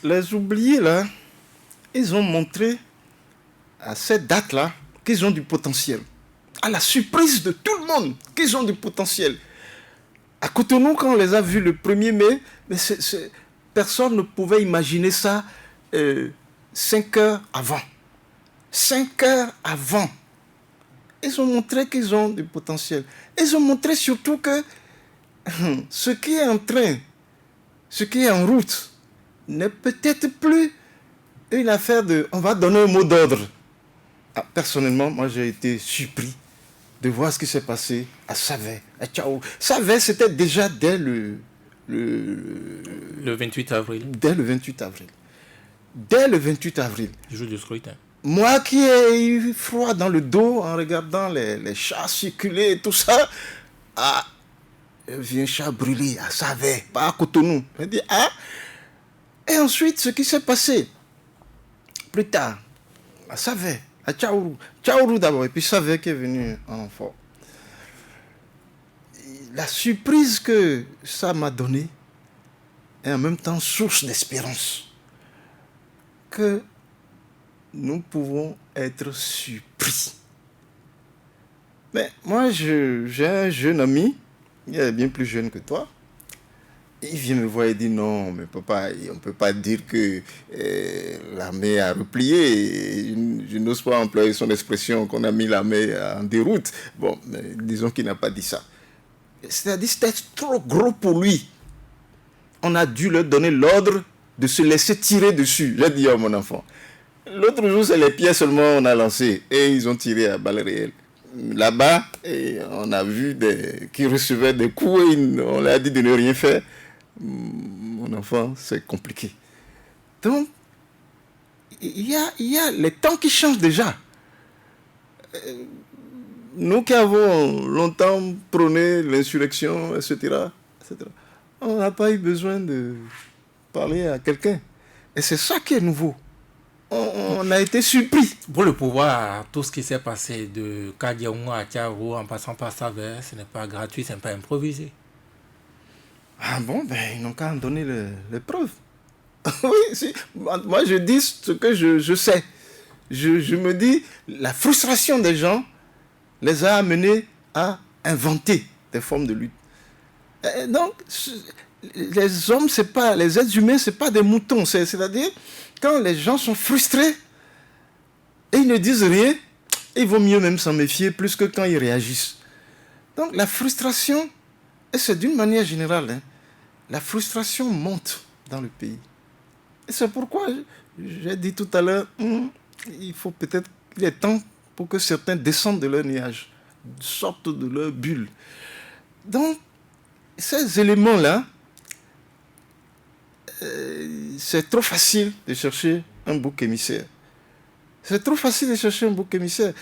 Les oubliés, là, ils ont montré à cette date-là qu'ils ont du potentiel. À la surprise de tout le monde, qu'ils ont du potentiel. À Cotonou, quand on les a vus le 1er mai, mais personne ne pouvait imaginer ça 5 heures avant. 5 heures avant. Ils ont montré qu'ils ont du potentiel. Ils ont montré surtout que ce qui est en route, n'est peut-être plus une affaire de... On va donner un mot d'ordre. Personnellement, moi, j'ai été surpris de voir ce qui s'est passé à Savère, à Thiaroye. Savère, c'était déjà dès le 28 avril. Dès le 28 avril. Dès le 28 avril. Le jour du scrutin. moi qui ai eu froid dans le dos en regardant les chars circuler et tout ça, ah, vient chat brûlé à Savet, pas à Cotonou. Je dis, ah. Et ensuite, ce qui s'est passé, plus tard, à Savet, à Tchaourou. Tchaourou d'abord, et puis Savet qui est venu en enfant. La surprise que ça m'a donnée est en même temps source d'espérance. Que nous pouvons être surpris. Mais moi, j'ai un jeune ami, il est bien plus jeune que toi. Il vient me voir et dit non, mais papa, on ne peut pas dire que l'armée a replié. Je n'ose pas employer son expression qu'on a mis l'armée en déroute. Bon, mais disons qu'il n'a pas dit ça. C'est-à-dire que c'était trop gros pour lui. On a dû leur donner l'ordre de se laisser tirer dessus. J'ai dit à mon enfant. L'autre jour, c'est les pieds seulement on a lancé et ils ont tiré à balles réelles. Là-bas, on a vu qu'ils recevaient des coups et on leur a dit de ne rien faire. Mon enfant, c'est compliqué. Donc, il y a les temps qui changent déjà. Nous qui avons longtemps prôné l'insurrection, etc., on n'a pas eu besoin de parler à quelqu'un. Et c'est ça qui est nouveau. On a été surpris. Pour le pouvoir, tout ce qui s'est passé de Kadiaoum à Tchaourou en passant par Savet, ce n'est pas gratuit, ce n'est pas improvisé. Ah bon, ben ils n'ont qu'à en donner les preuves. Oui, si. Moi je dis ce que je sais. Je me dis, la frustration des gens les a amenés à inventer des formes de lutte. Et donc, les hommes, c'est pas, les êtres humains, c'est pas des moutons. C'est-à-dire, quand les gens sont frustrés et ils ne disent rien, il vaut mieux même s'en méfier plus que quand ils réagissent. Donc, la frustration, et c'est d'une manière générale, hein, la frustration monte dans le pays. Et c'est pourquoi j'ai dit tout à l'heure, il faut peut-être, il est temps pour que certains descendent de leur nuage, sortent de leur bulle. Donc, ces éléments-là, c'est trop facile de chercher un bouc émissaire. C'est trop facile de chercher un bouc émissaire.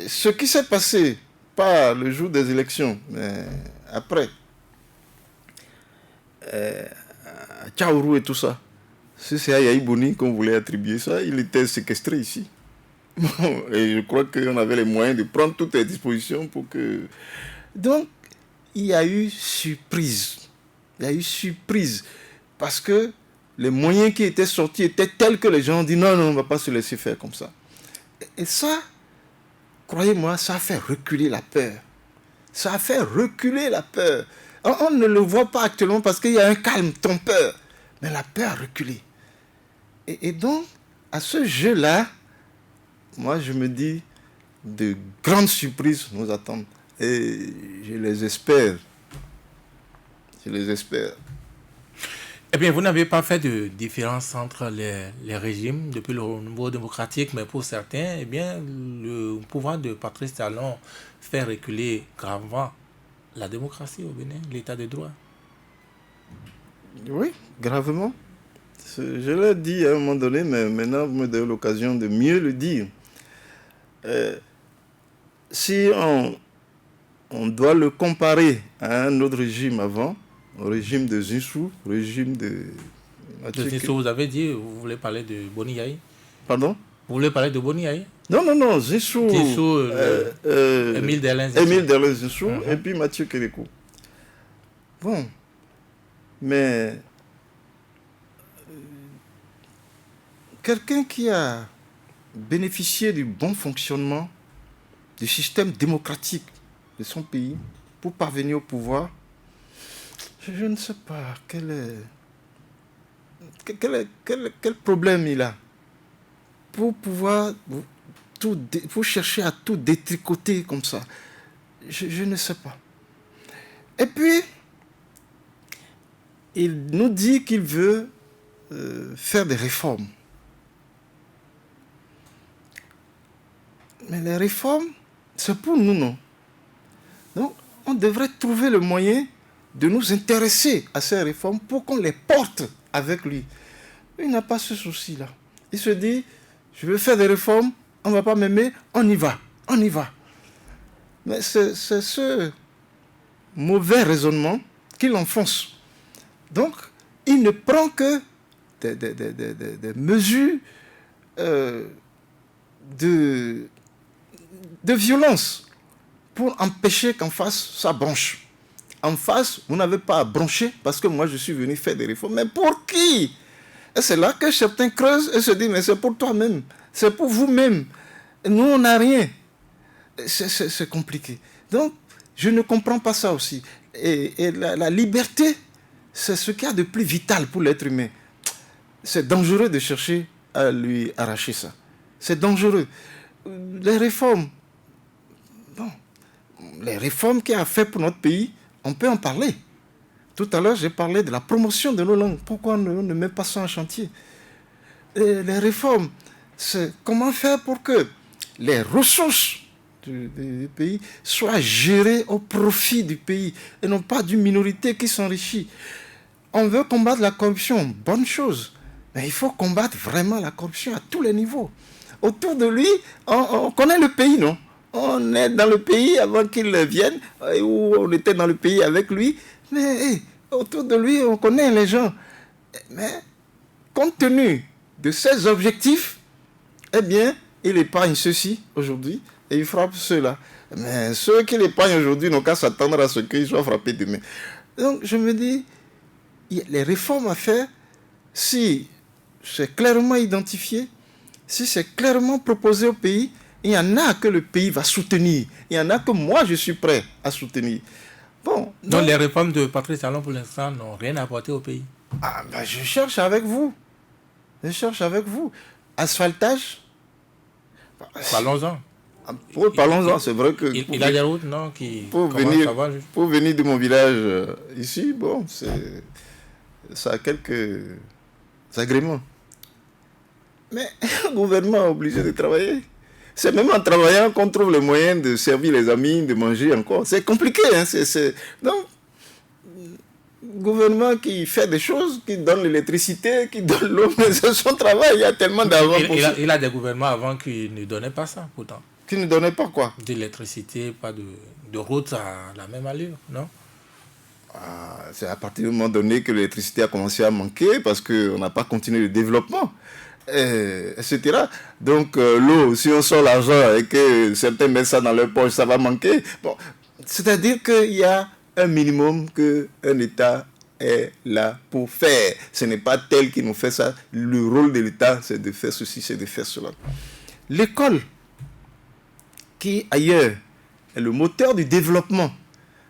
Ce qui s'est passé, pas le jour des élections, mais après, à Tchaourou et tout ça, si c'est à Yaïbouni qu'on voulait attribuer ça, il était séquestré ici. Bon, et je crois qu'on avait les moyens de prendre toutes les dispositions pour que... Donc, il y a eu surprise. Il y a eu surprise. Parce que les moyens qui étaient sortis étaient tels que les gens ont dit non, on ne va pas se laisser faire comme ça. Et ça, croyez-moi, ça a fait reculer la peur. Ça a fait reculer la peur. On ne le voit pas actuellement parce qu'il y a un calme trompeur. Mais la peur a reculé. Et donc, à ce jeu-là, moi je me dis, de grandes surprises nous attendent. Et je les espère. Je les espère. Eh bien, vous n'avez pas fait de différence entre les régimes depuis le renouveau démocratique, mais pour certains, eh bien, le pouvoir de Patrice Talon fait reculer gravement la démocratie au Bénin, l'état de droit. Oui, gravement. Je l'ai dit à un moment donné, mais maintenant vous me donnez l'occasion de mieux le dire. Si on doit le comparer à un autre régime avant, au régime de Zinsou, au régime de... De Zinsou, vous avez dit, vous voulez parler de Boni Yaye? Pardon? Vous voulez parler de Boni Yaye? Non, Zinsou... Émile Derlin Zinsou. Émile Derlin Zinsou, et puis Mathieu Kérékou. Bon, mais... quelqu'un qui a bénéficié du bon fonctionnement du système démocratique de son pays pour parvenir au pouvoir, je ne sais pas quel problème il a pour pouvoir pour chercher à tout détricoter comme ça. Je ne sais pas. Et puis, il nous dit qu'il veut faire des réformes. Mais les réformes, c'est pour nous, non? Donc, on devrait trouver le moyen de nous intéresser à ces réformes pour qu'on les porte avec lui. Il n'a pas ce souci-là. Il se dit, je veux faire des réformes, on ne va pas m'aimer, on y va. Mais c'est ce mauvais raisonnement qu'il enfonce. Donc, il ne prend que des mesures de violence pour empêcher qu'en face, ça bronche. En face, vous n'avez pas à broncher parce que moi, je suis venu faire des réformes. Mais pour qui? Et c'est là que certains creusent et se disent, mais c'est pour toi-même, c'est pour vous-même. Nous, on n'a rien. C'est compliqué. Donc, je ne comprends pas ça aussi. Et la liberté, c'est ce qu'il y a de plus vital pour l'être humain. C'est dangereux de chercher à lui arracher ça. C'est dangereux. Les réformes, les réformes qu'il a fait pour notre pays, on peut en parler. Tout à l'heure, j'ai parlé de la promotion de nos langues. Pourquoi on ne met pas ça en chantier? Et les réformes, c'est comment faire pour que les ressources du pays soient gérées au profit du pays et non pas d'une minorité qui s'enrichit. On veut combattre la corruption, bonne chose. Mais il faut combattre vraiment la corruption à tous les niveaux. Autour de lui, on connaît le pays, non? On est dans le pays avant qu'il vienne, ou on était dans le pays avec lui. Mais autour de lui, on connaît les gens. Mais compte tenu de ses objectifs, eh bien, il épargne ceux-ci aujourd'hui et il frappe ceux-là. Mais ceux qui l'épargnent aujourd'hui n'ont qu'à s'attendre à ce qu'ils soient frappés demain. Donc, je me dis, il y a les réformes à faire, si c'est clairement identifié, si c'est clairement proposé au pays, il y en a que le pays va soutenir. Il y en a que moi, je suis prêt à soutenir. Bon, donc les réformes de Patrice Talon, pour l'instant, n'ont rien apporté au pays. Je cherche avec vous. Asphaltage. Parlons-en. Parlons-en, c'est vrai que... Il a des routes, non, qui... Pour venir de mon village ici, bon, ça a quelques agréments. Mais le gouvernement est obligé de travailler. C'est même en travaillant qu'on trouve les moyens de servir les amis, de manger encore. C'est compliqué, hein. Donc, le gouvernement qui fait des choses, qui donne l'électricité, qui donne l'eau, mais c'est son travail, il y a tellement d'argent. Il a des gouvernements avant qui ne donnaient pas ça, pourtant. Qui ne donnaient pas quoi? D'électricité, pas de route à la même allure, non? C'est à partir du moment donné que l'électricité a commencé à manquer, parce qu'on n'a pas continué le développement, etc. Donc l'eau, si on sort l'argent et que certains mettent ça dans leur poche, ça va manquer. Bon, c'est-à-dire qu'il y a un minimum qu'un État est là pour faire. Ce n'est pas tel qui nous fait ça. Le rôle de l'État, c'est de faire ceci, c'est de faire cela. L'école, qui ailleurs est le moteur du développement,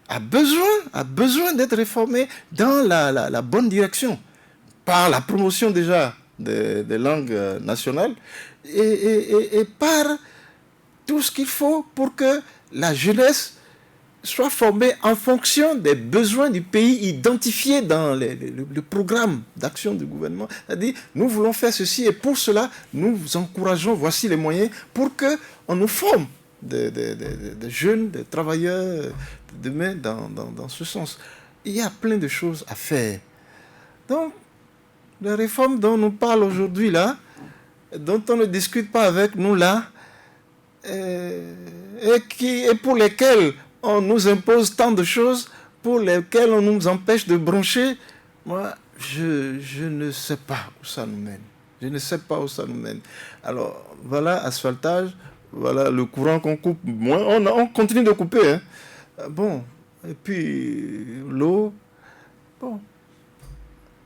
a besoin d'être réformée dans la bonne direction, par la promotion déjà des langues nationales et par tout ce qu'il faut pour que la jeunesse soit formée en fonction des besoins du pays identifiés dans le programme d'action du gouvernement. C'est-à-dire, nous voulons faire ceci et pour cela, nous vous encourageons, voici les moyens pour qu'on nous forme des jeunes, des travailleurs demain dans ce sens. Il y a plein de choses à faire. Donc, les réformes dont on parle aujourd'hui là, dont on ne discute pas avec nous là, et pour lesquelles on nous impose tant de choses, pour lesquelles on nous empêche de brancher, moi, je ne sais pas où ça nous mène. Alors, voilà, asphaltage, voilà le courant qu'on coupe. On continue de couper. Hein. Bon, et puis l'eau. Bon.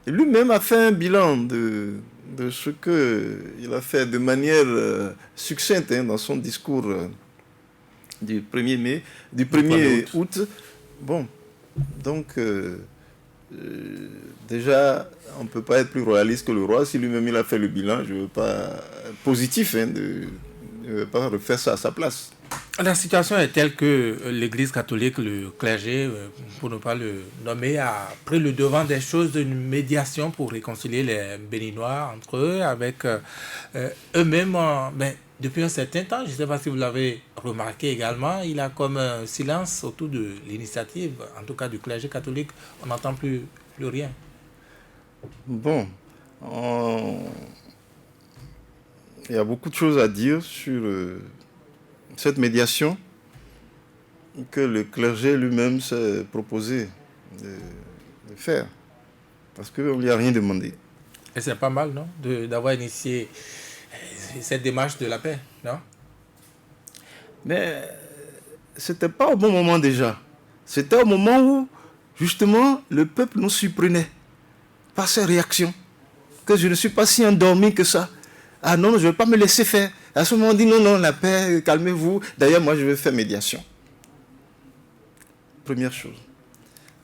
Et lui-même a fait un bilan de ce qu'il a fait de manière succincte dans son discours du 1er août. Bon, donc déjà, on ne peut pas être plus royaliste que le roi. Si lui-même il a fait le bilan, je ne veux pas positif, je ne veux pas refaire ça à sa place. La situation est telle que l'Église catholique, le clergé, pour ne pas le nommer, a pris le devant des choses d'une médiation pour réconcilier les Béninois entre eux, avec eux-mêmes. Depuis un certain temps, je ne sais pas si vous l'avez remarqué également, il y a comme un silence autour de l'initiative, en tout cas du clergé catholique. On n'entend plus rien. Bon, il y a beaucoup de choses à dire sur cette médiation que le clergé lui-même s'est proposé de faire. Parce qu'on ne lui a rien demandé. Et c'est pas mal, non, d'avoir initié cette démarche de la paix, non? Mais ce n'était pas au bon moment déjà. C'était au moment où, justement, le peuple nous surprenait par ses réactions. Que je ne suis pas si endormi que ça. Ah non, je ne vais pas me laisser faire. À ce moment, on dit non, la paix, calmez-vous. D'ailleurs, moi, je vais faire médiation. Première chose.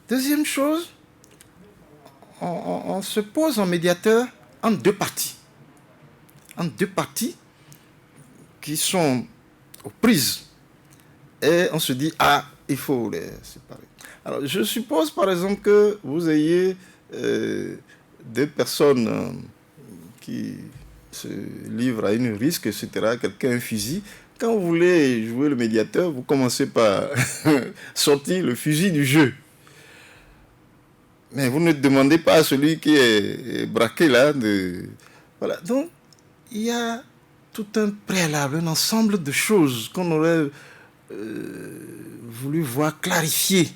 Deuxième chose, on se pose en médiateur en deux parties. En deux parties qui sont aux prises. Et on se dit, il faut les séparer. Alors, je suppose, par exemple, que vous ayez des personnes qui se livrent à une risque, etc., quelqu'un a un fusil. Quand vous voulez jouer le médiateur, vous commencez par sortir le fusil du jeu. Mais vous ne demandez pas à celui qui est braqué là de... Voilà. Donc, il y a tout un préalable, un ensemble de choses qu'on aurait voulu voir clarifier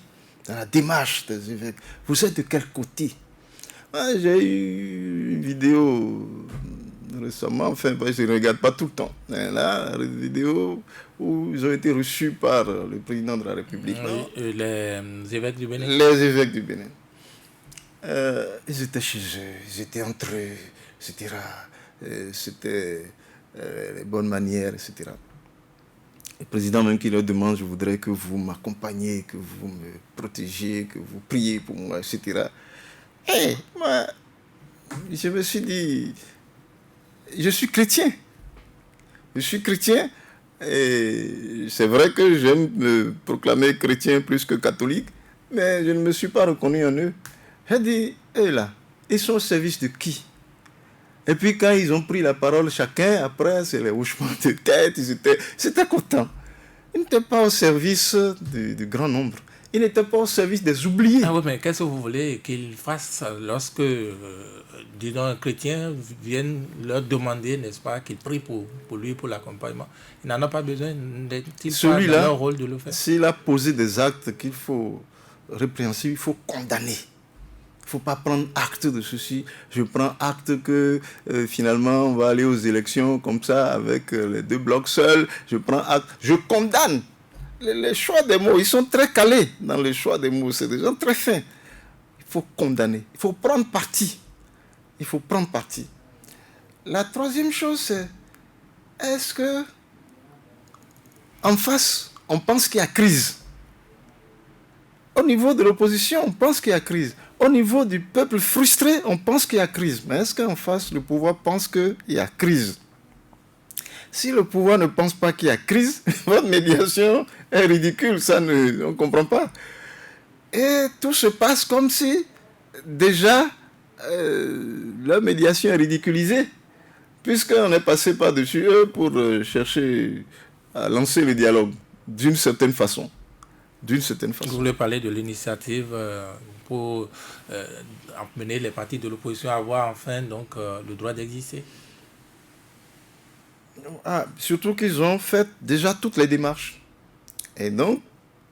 dans la démarche des évêques. Vous êtes de quel côté? J'ai eu une vidéo récemment, enfin, je ne regarde pas tout le temps. Mais là, une vidéo où ils ont été reçus par le président de la République. Les évêques du Bénin. Les évêques du Bénin. Ils étaient chez eux, ils étaient entre eux, etc. C'était les bonnes manières, etc. Le président même qui leur demande, je voudrais que vous m'accompagniez, que vous me protégiez, que vous priez pour moi, etc. Et moi, je me suis dit, je suis chrétien. Je suis chrétien et c'est vrai que j'aime me proclamer chrétien plus que catholique, mais je ne me suis pas reconnu en eux. J'ai dit, là, ils sont au service de qui? Et puis quand ils ont pris la parole, chacun, après, c'est les hochements de tête, ils étaient contents. Ils n'étaient pas au service du grand nombre. Ils n'étaient pas au service des oubliés. Ah oui, mais qu'est-ce que vous voulez qu'ils fassent lorsque, disons, un chrétien vienne leur demander, n'est-ce pas, qu'ils prient pour lui, pour l'accompagnement? Il n'en a pas besoin, n'est-il pas dans leur rôle de le faire? S'il a posé des actes qu'il faut répréhensibles, il faut condamner. Il ne faut pas prendre acte de ceci. Je prends acte que finalement on va aller aux élections comme ça avec les deux blocs seuls. Je prends acte. Je condamne. Les choix des mots, ils sont très calés dans les choix des mots. C'est des gens très fins. Il faut condamner. Il faut prendre parti. Il faut prendre parti. La troisième chose, c'est est-ce que en face, on pense qu'il y a crise? Au niveau de l'opposition, on pense qu'il y a crise. Au niveau du peuple frustré, on pense qu'il y a crise. Mais est-ce qu'en face, le pouvoir pense qu'il y a crise? Si le pouvoir ne pense pas qu'il y a crise, votre médiation est ridicule, ça on ne comprend pas. Et tout se passe comme si, déjà, la médiation est ridiculisée, puisqu'on est passé par-dessus eux pour chercher à lancer le dialogue d'une certaine façon. Vous voulez parler de l'initiative pour amener les partis de l'opposition à avoir enfin donc, le droit d'exister? Surtout qu'ils ont fait déjà toutes les démarches. Et donc,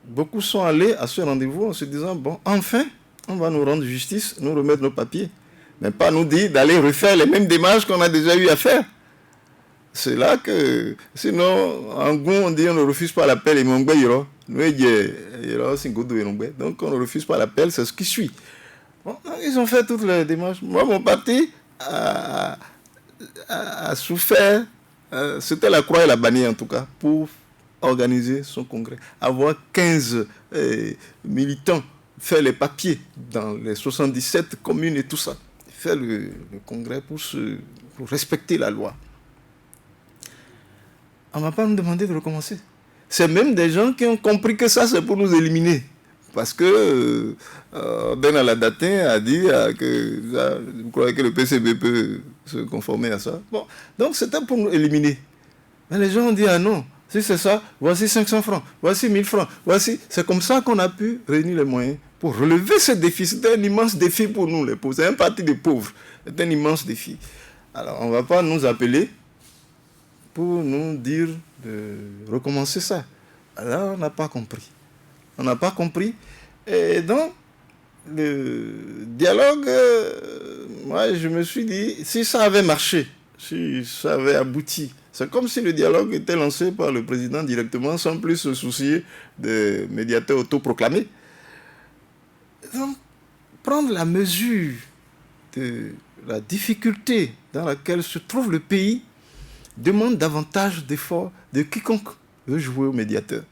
beaucoup sont allés à ce rendez-vous en se disant, bon, enfin, on va nous rendre justice, nous remettre nos papiers. Mais pas nous dire d'aller refaire les mêmes démarches qu'on a déjà eu à faire. C'est là que, sinon, en Goût, on dit on ne refuse pas l'appel et mon gars, donc on ne refuse pas l'appel, c'est ce qui suit. Bon, ils ont fait toutes les démarches. Moi, mon parti a souffert, c'était la croix et la bannière en tout cas, pour organiser son congrès. Avoir 15 militants, faire les papiers dans les 77 communes et tout ça. Faire le congrès pour respecter la loi. On ne va pas nous demander de recommencer. C'est même des gens qui ont compris que ça, c'est pour nous éliminer. Parce que Ben Aladatin a dit que vous croyez que le PCB peut se conformer à ça. Bon, donc c'était pour nous éliminer. Mais les gens ont dit, ah non, si c'est ça, voici 500 francs, voici 1000 francs, voici. C'est comme ça qu'on a pu réunir les moyens pour relever ce défi. C'était un immense défi pour nous, les pauvres. C'est un parti de pauvres. C'est un immense défi. Alors, on ne va pas nous appeler pour nous dire de recommencer ça. Là, on n'a pas compris. On n'a pas compris. Et donc, le dialogue, moi, je me suis dit, si ça avait marché, si ça avait abouti, c'est comme si le dialogue était lancé par le président directement, sans plus se soucier des médiateurs autoproclamés. Donc, prendre la mesure de la difficulté dans laquelle se trouve le pays demande davantage d'efforts de quiconque veut jouer au médiateur.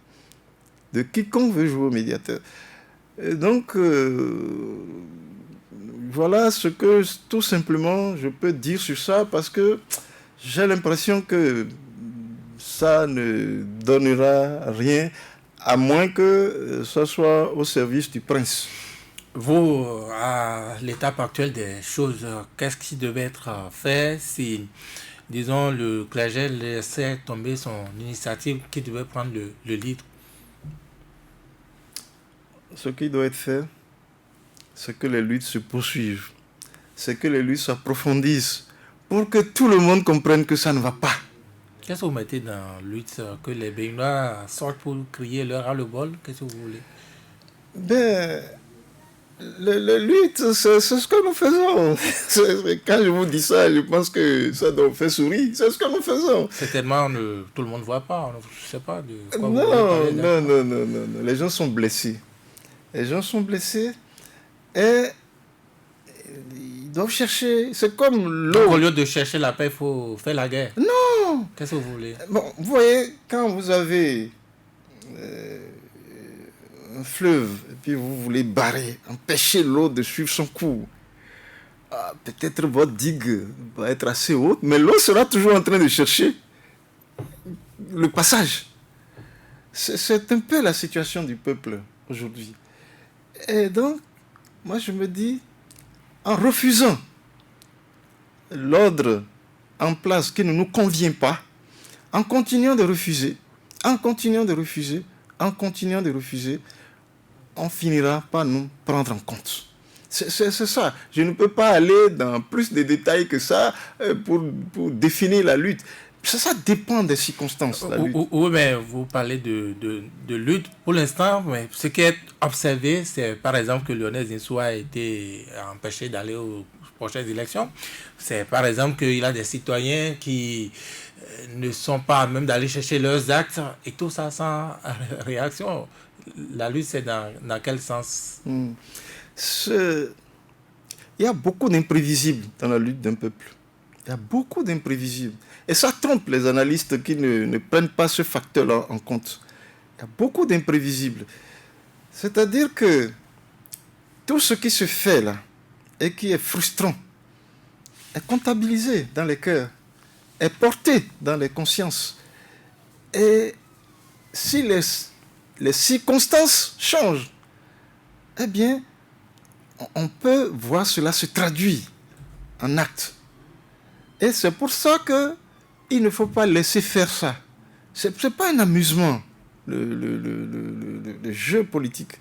De quiconque veut jouer au médiateur. Et donc, voilà ce que tout simplement je peux dire sur ça, parce que j'ai l'impression que ça ne donnera rien, à moins que ça soit au service du prince. Vous, à l'étape actuelle des choses, qu'est-ce qui devait être fait si, disons, le clergé laissait tomber son initiative, qui devait prendre le lead? Ce qui doit être fait, c'est que les luttes se poursuivent, c'est que les luttes s'approfondissent, pour que tout le monde comprenne que ça ne va pas. Qu'est-ce que vous mettez dans lutte? Que les Béninois sortent pour crier leur ras-le-bol? Qu'est-ce que vous voulez? Ben, les luttes, c'est ce que nous faisons. Quand je vous dis ça, je pense que ça doit faire sourire. C'est ce que nous faisons. Certainement, tout le monde ne voit pas. Je ne sais pas de quoi vous Non, voulez parler. non. Les gens sont blessés. Les gens sont blessés et ils doivent chercher. C'est comme l'eau. Donc, au lieu de chercher la paix, il faut faire la guerre. Non. Qu'est-ce que vous voulez? Bon, vous voyez, quand vous avez un fleuve et puis vous voulez barrer, empêcher l'eau de suivre son cours, peut-être votre digue va être assez haute, mais l'eau sera toujours en train de chercher le passage. C'est un peu la situation du peuple aujourd'hui. Et donc, moi je me dis, en refusant l'ordre en place qui ne nous convient pas, en continuant de refuser, on finira par nous prendre en compte. C'est ça. Je ne peux pas aller dans plus de détails que ça pour définir la lutte. Ça dépend des circonstances. Oui, mais vous parlez de lutte pour l'instant, mais ce qui est observé, c'est par exemple que Lionel Zinsou a été empêché d'aller aux prochaines élections. C'est par exemple qu'il y a des citoyens qui ne sont pas même d'aller chercher leurs actes, et tout ça sans réaction. La lutte, c'est dans quel sens? Il y a beaucoup d'imprévisibles dans la lutte d'un peuple. Il y a beaucoup d'imprévisibles. Et ça trompe les analystes qui ne prennent pas ce facteur-là en compte. Il y a beaucoup d'imprévisibles. C'est-à-dire que tout ce qui se fait là, et qui est frustrant, est comptabilisé dans les cœurs, est porté dans les consciences. Et si les circonstances changent, eh bien, on peut voir cela se traduire en actes. Et c'est pour ça qu'il ne faut pas laisser faire ça. Ce n'est pas un amusement, le jeu politique.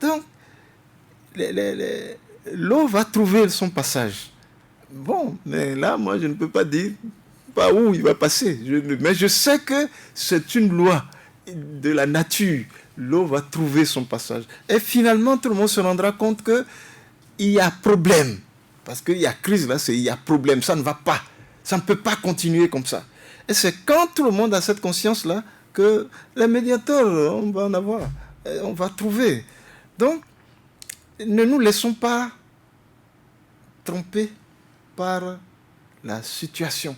Donc, l'eau va trouver son passage. Bon, mais là, moi, je ne peux pas dire pas où il va passer. Mais je sais que c'est une loi de la nature. L'eau va trouver son passage. Et finalement, tout le monde se rendra compte qu'il y a problème. Parce qu'il y a crise, là, il y a problème. Ça ne va pas. Ça ne peut pas continuer comme ça. Et c'est quand tout le monde a cette conscience-là que les médiateurs, on va en avoir. On va trouver. Donc, ne nous laissons pas tromper par la situation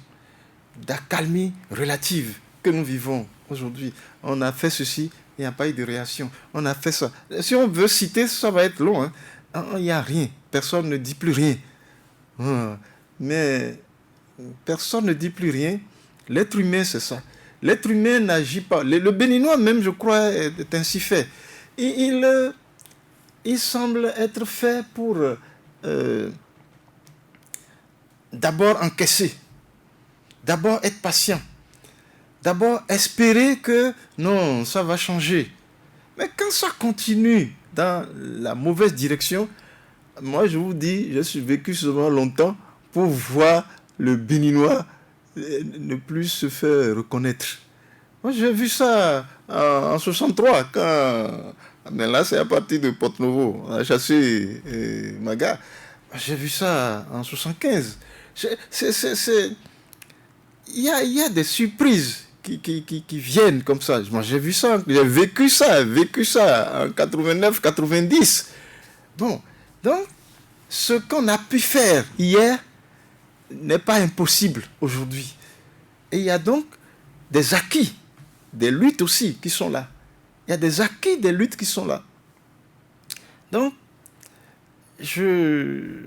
d'accalmie relative que nous vivons aujourd'hui. On a fait ceci, il n'y a pas eu de réaction. On a fait ça. Si on veut citer, ça va être long. Il n'y a rien. Personne ne dit plus rien. Mais personne ne dit plus rien. L'être humain, c'est ça. L'être humain n'agit pas. Le Béninois même, je crois, est ainsi fait. Il semble être fait pour d'abord encaisser, d'abord être patient, d'abord espérer que non, ça va changer. Mais quand ça continue dans la mauvaise direction, moi je vous dis, je suis vécu souvent longtemps pour voir le Béninois ne plus se faire reconnaître. Moi, j'ai vu ça en 63, mais là, c'est à partir de Porte-Novo, on a chassé Maga. J'ai vu ça en 75. Il y a des surprises qui viennent comme ça. Moi, j'ai vu ça, j'ai vécu ça en 89, 90. Bon, donc, ce qu'on a pu faire hier n'est pas impossible aujourd'hui. Et il y a donc des acquis, des luttes aussi qui sont là. Il y a des acquis des luttes qui sont là. Donc, je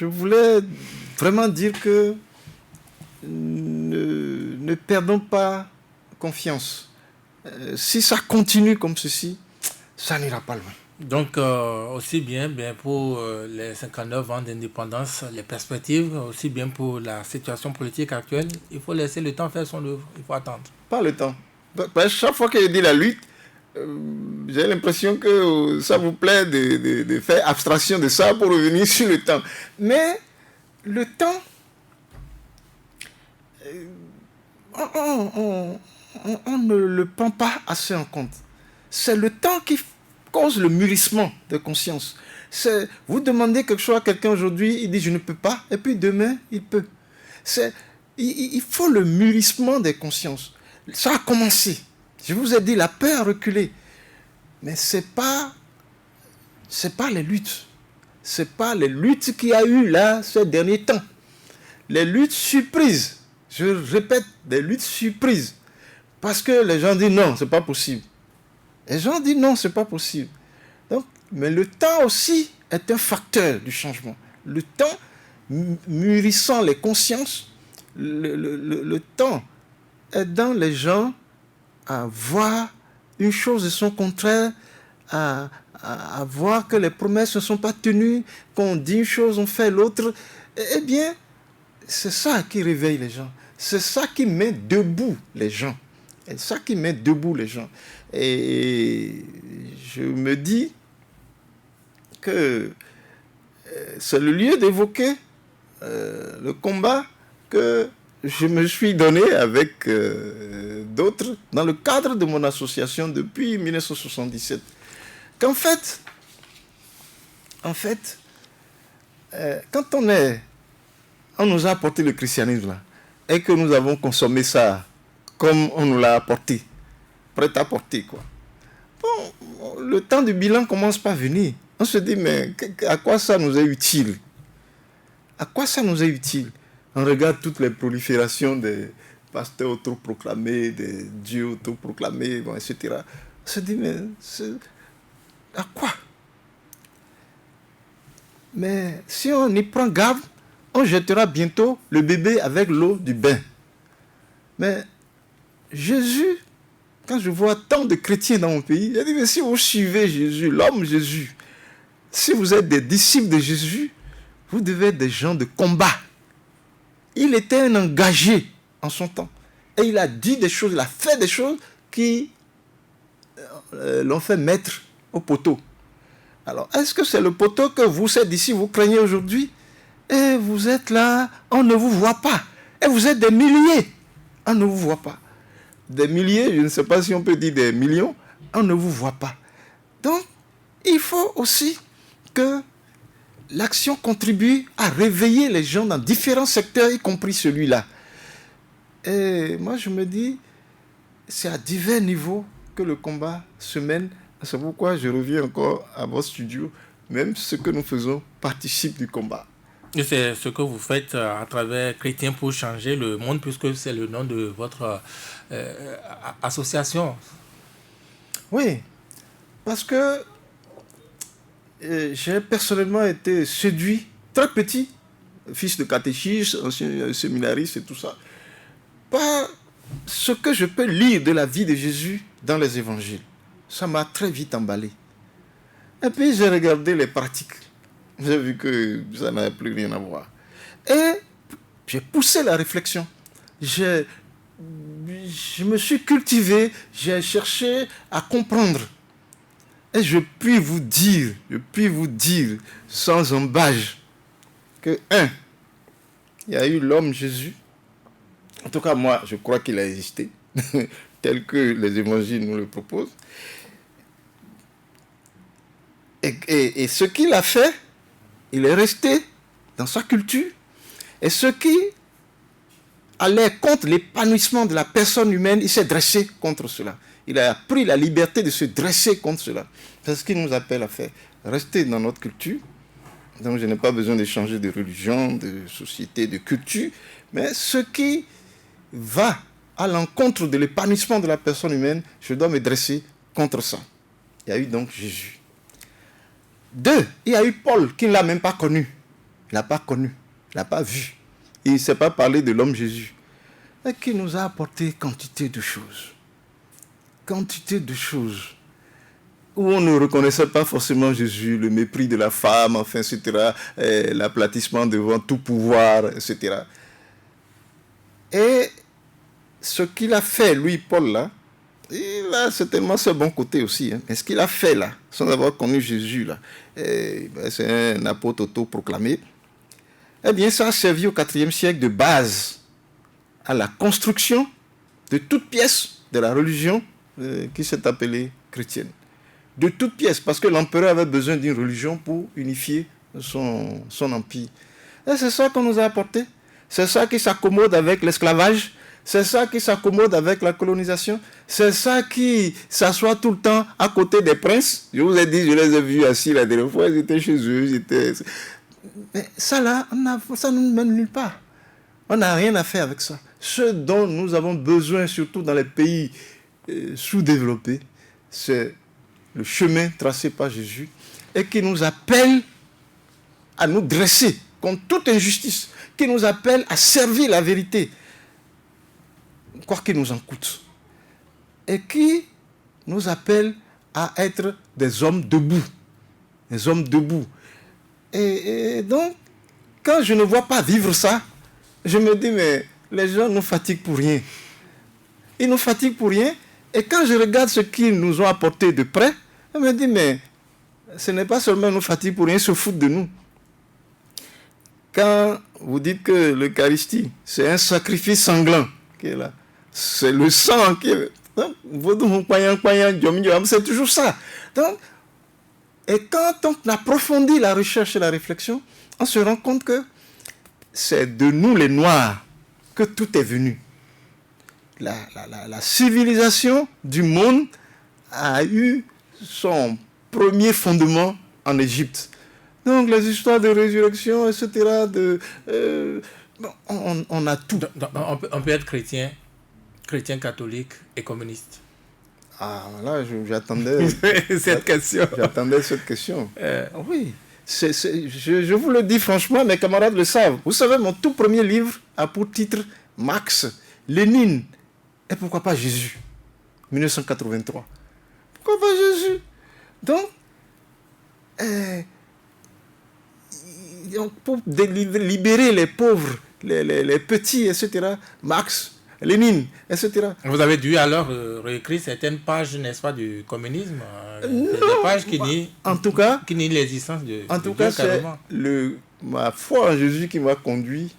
voulais vraiment dire que ne perdons pas confiance. Si ça continue comme ceci, ça n'ira pas loin. Donc, aussi bien pour les 59 ans d'indépendance, les perspectives, aussi bien pour la situation politique actuelle, il faut laisser le temps faire son œuvre, il faut attendre. Pas le temps. Chaque fois que je dis la lutte, j'ai l'impression que ça vous plaît de faire abstraction de ça pour revenir sur le temps. Mais le temps, on ne le prend pas assez en compte. C'est le temps qui cause le mûrissement de conscience. Vous demandez quelque chose à quelqu'un aujourd'hui, il dit je ne peux pas, et puis demain, il peut. Il faut le mûrissement des consciences. Ça a commencé. Je vous ai dit, la paix a reculé. Mais ce n'est pas les luttes. Ce n'est pas les luttes qu'il y a eu là ces derniers temps. Les luttes surprises. Je répète, des luttes surprises. Parce que les gens disent non, ce n'est pas possible. Les gens disent non, ce n'est pas possible. Donc, mais le temps aussi est un facteur du changement. Le temps mûrissant les consciences, le temps aidant les gens à voir une chose et son contraire, à voir que les promesses ne sont pas tenues, qu'on dit une chose, on fait l'autre. Eh bien, c'est ça qui réveille les gens. C'est ça qui met debout les gens. C'est ça qui met debout les gens. Et je me dis que c'est le lieu d'évoquer le combat que je me suis donné avec d'autres dans le cadre de mon association depuis 1977. Qu'en fait, quand on nous a apporté le christianisme là, et que nous avons consommé ça comme on nous l'a apporté, prêt à porter quoi. Bon, le temps du bilan commence par venir. On se dit, mais à quoi ça nous est utile? À quoi ça nous est utile? On regarde toutes les proliférations des pasteurs autoproclamés, des dieux autoproclamés, bon, etc. On se dit, mais à quoi? Mais si on y prend garde, on jettera bientôt le bébé avec l'eau du bain. Mais Jésus, quand je vois tant de chrétiens dans mon pays, je dis, mais si vous suivez Jésus, l'homme Jésus, si vous êtes des disciples de Jésus, vous devez être des gens de combat. Il était un engagé en son temps. Et il a dit des choses, il a fait des choses qui l'ont fait mettre au poteau. Alors, est-ce que c'est le poteau que vous êtes ici, vous craignez aujourd'hui? Et vous êtes là, on ne vous voit pas. Et vous êtes des milliers, on ne vous voit pas. Des milliers, je ne sais pas si on peut dire des millions, on ne vous voit pas. Donc, il faut aussi que l'action contribue à réveiller les gens dans différents secteurs, y compris celui-là. Et moi, je me dis, c'est à divers niveaux que le combat se mène. C'est pourquoi je reviens encore à votre studio. Même ce que nous faisons participe du combat. Et c'est ce que vous faites à travers Chrétiens pour changer le monde, puisque c'est le nom de votre association. Oui, parce que j'ai personnellement été séduit, très petit, fils de catéchiste, ancien séminariste et tout ça, par ce que je peux lire de la vie de Jésus dans les évangiles. Ça m'a très vite emballé. Et puis j'ai regardé les pratiques. J'ai vu que ça n'avait plus rien à voir. Et j'ai poussé la réflexion. Je me suis cultivé, j'ai cherché à comprendre. Et je puis vous dire, sans embâche, que il y a eu l'homme Jésus, En tout cas, moi, je crois qu'il a existé, tel que les évangiles nous le proposent. Et ce qu'il a fait, il est resté dans sa culture. Et ce qui allait contre l'épanouissement de la personne humaine, il s'est dressé contre cela. Il a pris la liberté de se dresser contre cela. C'est ce qu'il nous appelle à faire. Rester dans notre culture. Donc je n'ai pas besoin de changer de religion, de société, de culture. Mais ce qui va à l'encontre de l'épanouissement de la personne humaine, je dois me dresser contre ça. Il y a eu donc Jésus. 2, il y a eu Paul qui ne l'a même pas connu. Il ne l'a pas connu, il ne l'a pas vu. Il ne s'est pas parlé de l'homme Jésus. Et qui nous a apporté quantité de choses. Quantité de choses. Où on ne reconnaissait pas forcément Jésus, le mépris de la femme, enfin, etc. L'aplatissement devant tout pouvoir, etc. Et ce qu'il a fait, lui, Paul, là, il a certainement ce bon côté aussi. Mais ce qu'il a fait, là, sans avoir connu Jésus, là, c'est un apôtre auto-proclamé. Eh bien, ça a servi au IVe siècle de base à la construction de toute pièce de la religion qui s'est appelée chrétienne. De toute pièce, parce que l'empereur avait besoin d'une religion pour unifier son empire. Et c'est ça qu'on nous a apporté. C'est ça qui s'accommode avec l'esclavage. C'est ça qui s'accommode avec la colonisation. C'est ça qui s'assoit tout le temps à côté des princes. Je vous ai dit, je les ai vus assis la dernière fois, ils étaient chez eux. Mais ça là, ça ne nous mène nulle part. On n'a rien à faire avec ça. Ce dont nous avons besoin, surtout dans les pays sous-développés, c'est le chemin tracé par Jésus et qui nous appelle à nous dresser contre toute injustice, qui nous appelle à servir la vérité, quoi qu'il nous en coûte, et qui nous appelle à être des hommes debout. Des hommes debout. Et donc, quand je ne vois pas vivre ça, je me dis, mais les gens nous fatiguent pour rien. Ils nous fatiguent pour rien. Et quand je regarde ce qu'ils nous ont apporté de près, je me dis, mais ce n'est pas seulement nous fatiguent pour rien, ils se foutent de nous. Quand vous dites que l'Eucharistie, c'est un sacrifice sanglant qui est là, c'est le sang qui est là. C'est toujours ça. Donc, et quand on approfondit la recherche et la réflexion, on se rend compte que c'est de nous les Noirs que tout est venu. La civilisation du monde a eu son premier fondement en Égypte. Donc les histoires de résurrection, etc. On a tout. On peut être chrétien catholique et communiste. Ah, voilà, j'attendais cette question. J'attendais cette question. Oui, je vous le dis franchement, mes camarades le savent. Vous savez, mon tout premier livre a pour titre Marx, Lénine, et pourquoi pas Jésus, 1983. Pourquoi pas Jésus? Donc, pour libérer les pauvres, les petits, etc., Marx, Lénine, etc. Vous avez dû alors réécrire certaines pages, n'est-ce pas, du communisme, non, des pages qui nient, en tout cas, qui nient l'existence de en tout Dieu, cas, c'est ma foi en Jésus qui m'a conduit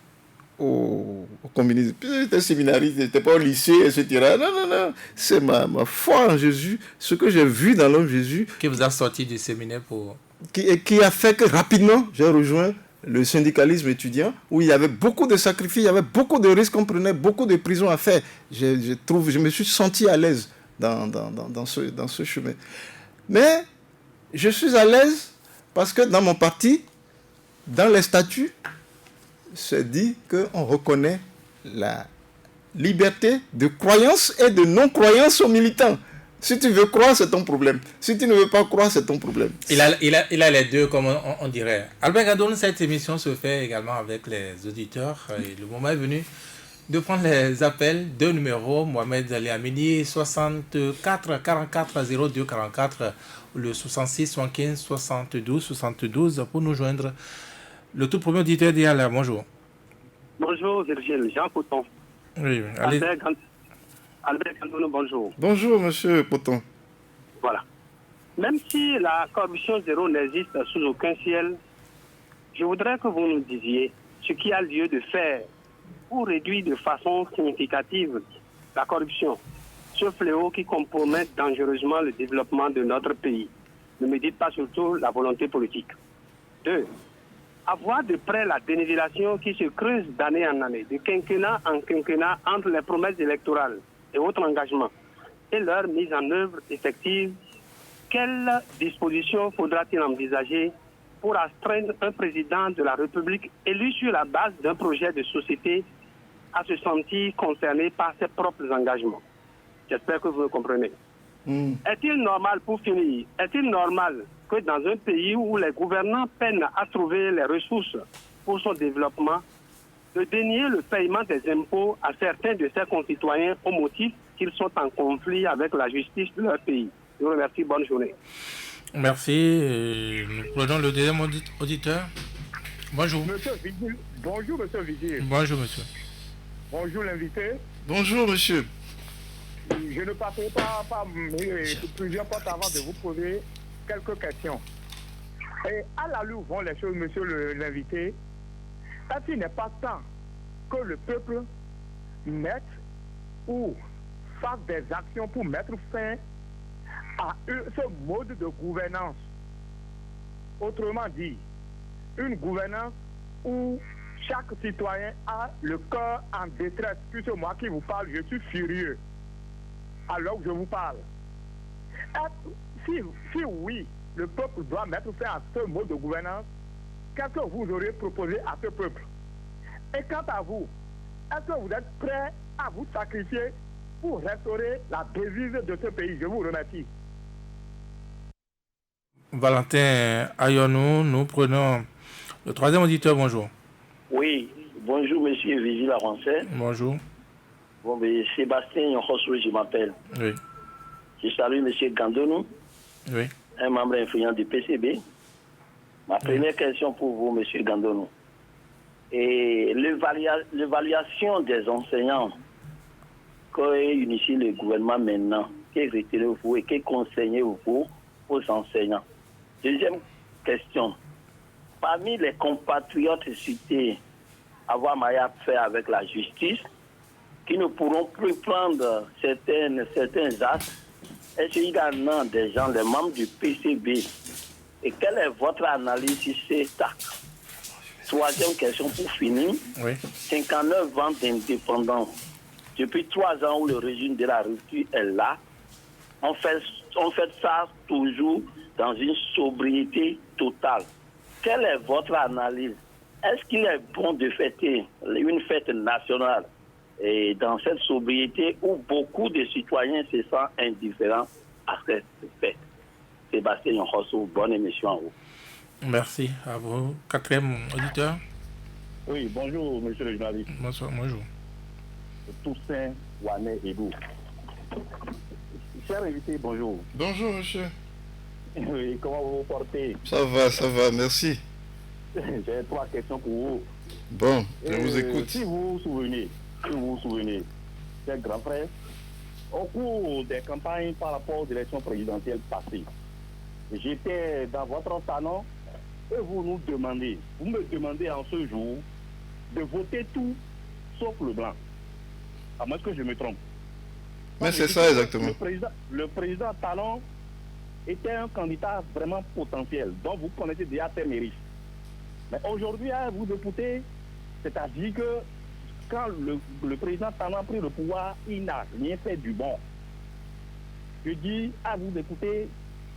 au communisme. Puis j'étais séminariste, je n'étais pas au lycée, etc. Non. C'est ma foi en Jésus, ce que j'ai vu dans l'homme Jésus. Qui vous a sorti du séminaire pour... Qui a fait que rapidement, j'ai rejoint le syndicalisme étudiant, où il y avait beaucoup de sacrifices, il y avait beaucoup de risques, on prenait beaucoup de prisons à faire. Je me suis senti à l'aise dans ce chemin. Mais je suis à l'aise parce que dans mon parti, dans les statuts, c'est dit qu'on reconnaît la liberté de croyance et de non-croyance aux militants. Si tu veux croire, c'est ton problème. Si tu ne veux pas croire, c'est ton problème. Il a les deux, comme on dirait. Albert Gadoun, cette émission se fait également avec les auditeurs. Et le moment est venu de prendre les appels. 2 numéros, Mohamed Ali Amini, 64 44 02 44, le 66 75 72 72 pour nous joindre. Le tout premier auditeur dit alors, bonjour. Bonjour Virgile, Jean Poton. Oui, allez. Albert Gandono, bonjour. Bonjour, monsieur Poton. Voilà. Même si la corruption zéro n'existe sous aucun ciel, je voudrais que vous nous disiez ce qu'il y a lieu de faire pour réduire de façon significative la corruption, ce fléau qui compromet dangereusement le développement de notre pays. Ne me dites pas surtout la volonté politique. 2. Avoir de près la dénivellation qui se creuse d'année en année, de quinquennat en quinquennat entre les promesses électorales et autres engagements et leur mise en œuvre effective. Quelles dispositions faudra-t-il envisager pour astreindre un président de la République élu sur la base d'un projet de société à se sentir concerné par ses propres engagements? J'espère que vous me comprenez. Est-il normal, pour finir, est-il normal que dans un pays où les gouvernants peinent à trouver les ressources pour son développement, de dénier le paiement des impôts à certains de ses concitoyens au motif qu'ils sont en conflit avec la justice de leur pays? Je vous remercie, bonne journée. Merci. Nous prenons le deuxième auditeur. Bonjour. Monsieur Vigil. Bonjour, monsieur Vigil. Bonjour, monsieur. Bonjour, l'invité. Bonjour, monsieur. Je ne passerai pas plusieurs fois avant de vous poser quelques questions. Et à l'allure où vont les choses, monsieur l'invité, est-ce qu'il n'est pas temps que le peuple mette ou fasse des actions pour mettre fin à ce mode de gouvernance? Autrement dit, une gouvernance où chaque citoyen a le cœur en détresse. Puisque moi qui vous parle, je suis furieux alors que je vous parle. Si oui, le peuple doit mettre fin à ce mode de gouvernance, qu'est-ce que vous auriez proposé à ce peuple? Et quant à vous, est-ce que vous êtes prêt à vous sacrifier pour restaurer la devise de ce pays? Je vous remercie. Valentin Ayonou, nous prenons le troisième auditeur. Bonjour. Oui, bonjour monsieur Vigil Arancet. Bonjour. Bon, mais Sébastien Yonhosso, je m'appelle. Oui. Je salue monsieur Gandonou, Oui. un membre influent du PCB. Ma première question pour vous, monsieur Gandonou. Et l'évaluation des enseignants que initie le gouvernement maintenant, que retirez-vous et que conseillez-vous aux enseignants? Deuxième question. Parmi les compatriotes cités, avoir maille à faire avec la justice, qui ne pourront plus prendre certains actes, est-ce qu'il y en a des gens, les membres du PCB? Et quelle est votre analyse sur ces actes? Troisième question pour finir. Oui. 59 ans d'indépendance. Depuis 3 ans où le régime de la rupture est là, on fait ça toujours dans une sobriété totale. Quelle est votre analyse? Est-ce qu'il est bon de fêter une fête nationale et dans cette sobriété où beaucoup de citoyens se sentent indifférents à cette fête? Sébastien Yonhosso, bonne émission à vous. Merci à vous. Quatrième auditeur. Oui, bonjour, monsieur le journaliste. Bonsoir, bonjour. Toussaint Ouané Edou. Cher invité, bonjour. Bonjour, monsieur. Oui, comment vous vous portez? Ça va, merci. J'ai 3 questions pour vous. Bon, je vous écoute. Si vous vous souvenez, cher grand frère, au cours des campagnes par rapport aux élections présidentielles passées, j'étais dans votre salon et vous me demandez en ce jour de voter tout sauf le blanc. À moins que je me trompe. Mais c'est ça exactement. Le président Talon était un candidat vraiment potentiel, dont vous connaissez déjà ses mérites. Mais aujourd'hui, à vous d'écouter, c'est-à-dire que quand le président Talon a pris le pouvoir, il n'a rien fait du bon. Je dis à vous d'écouter,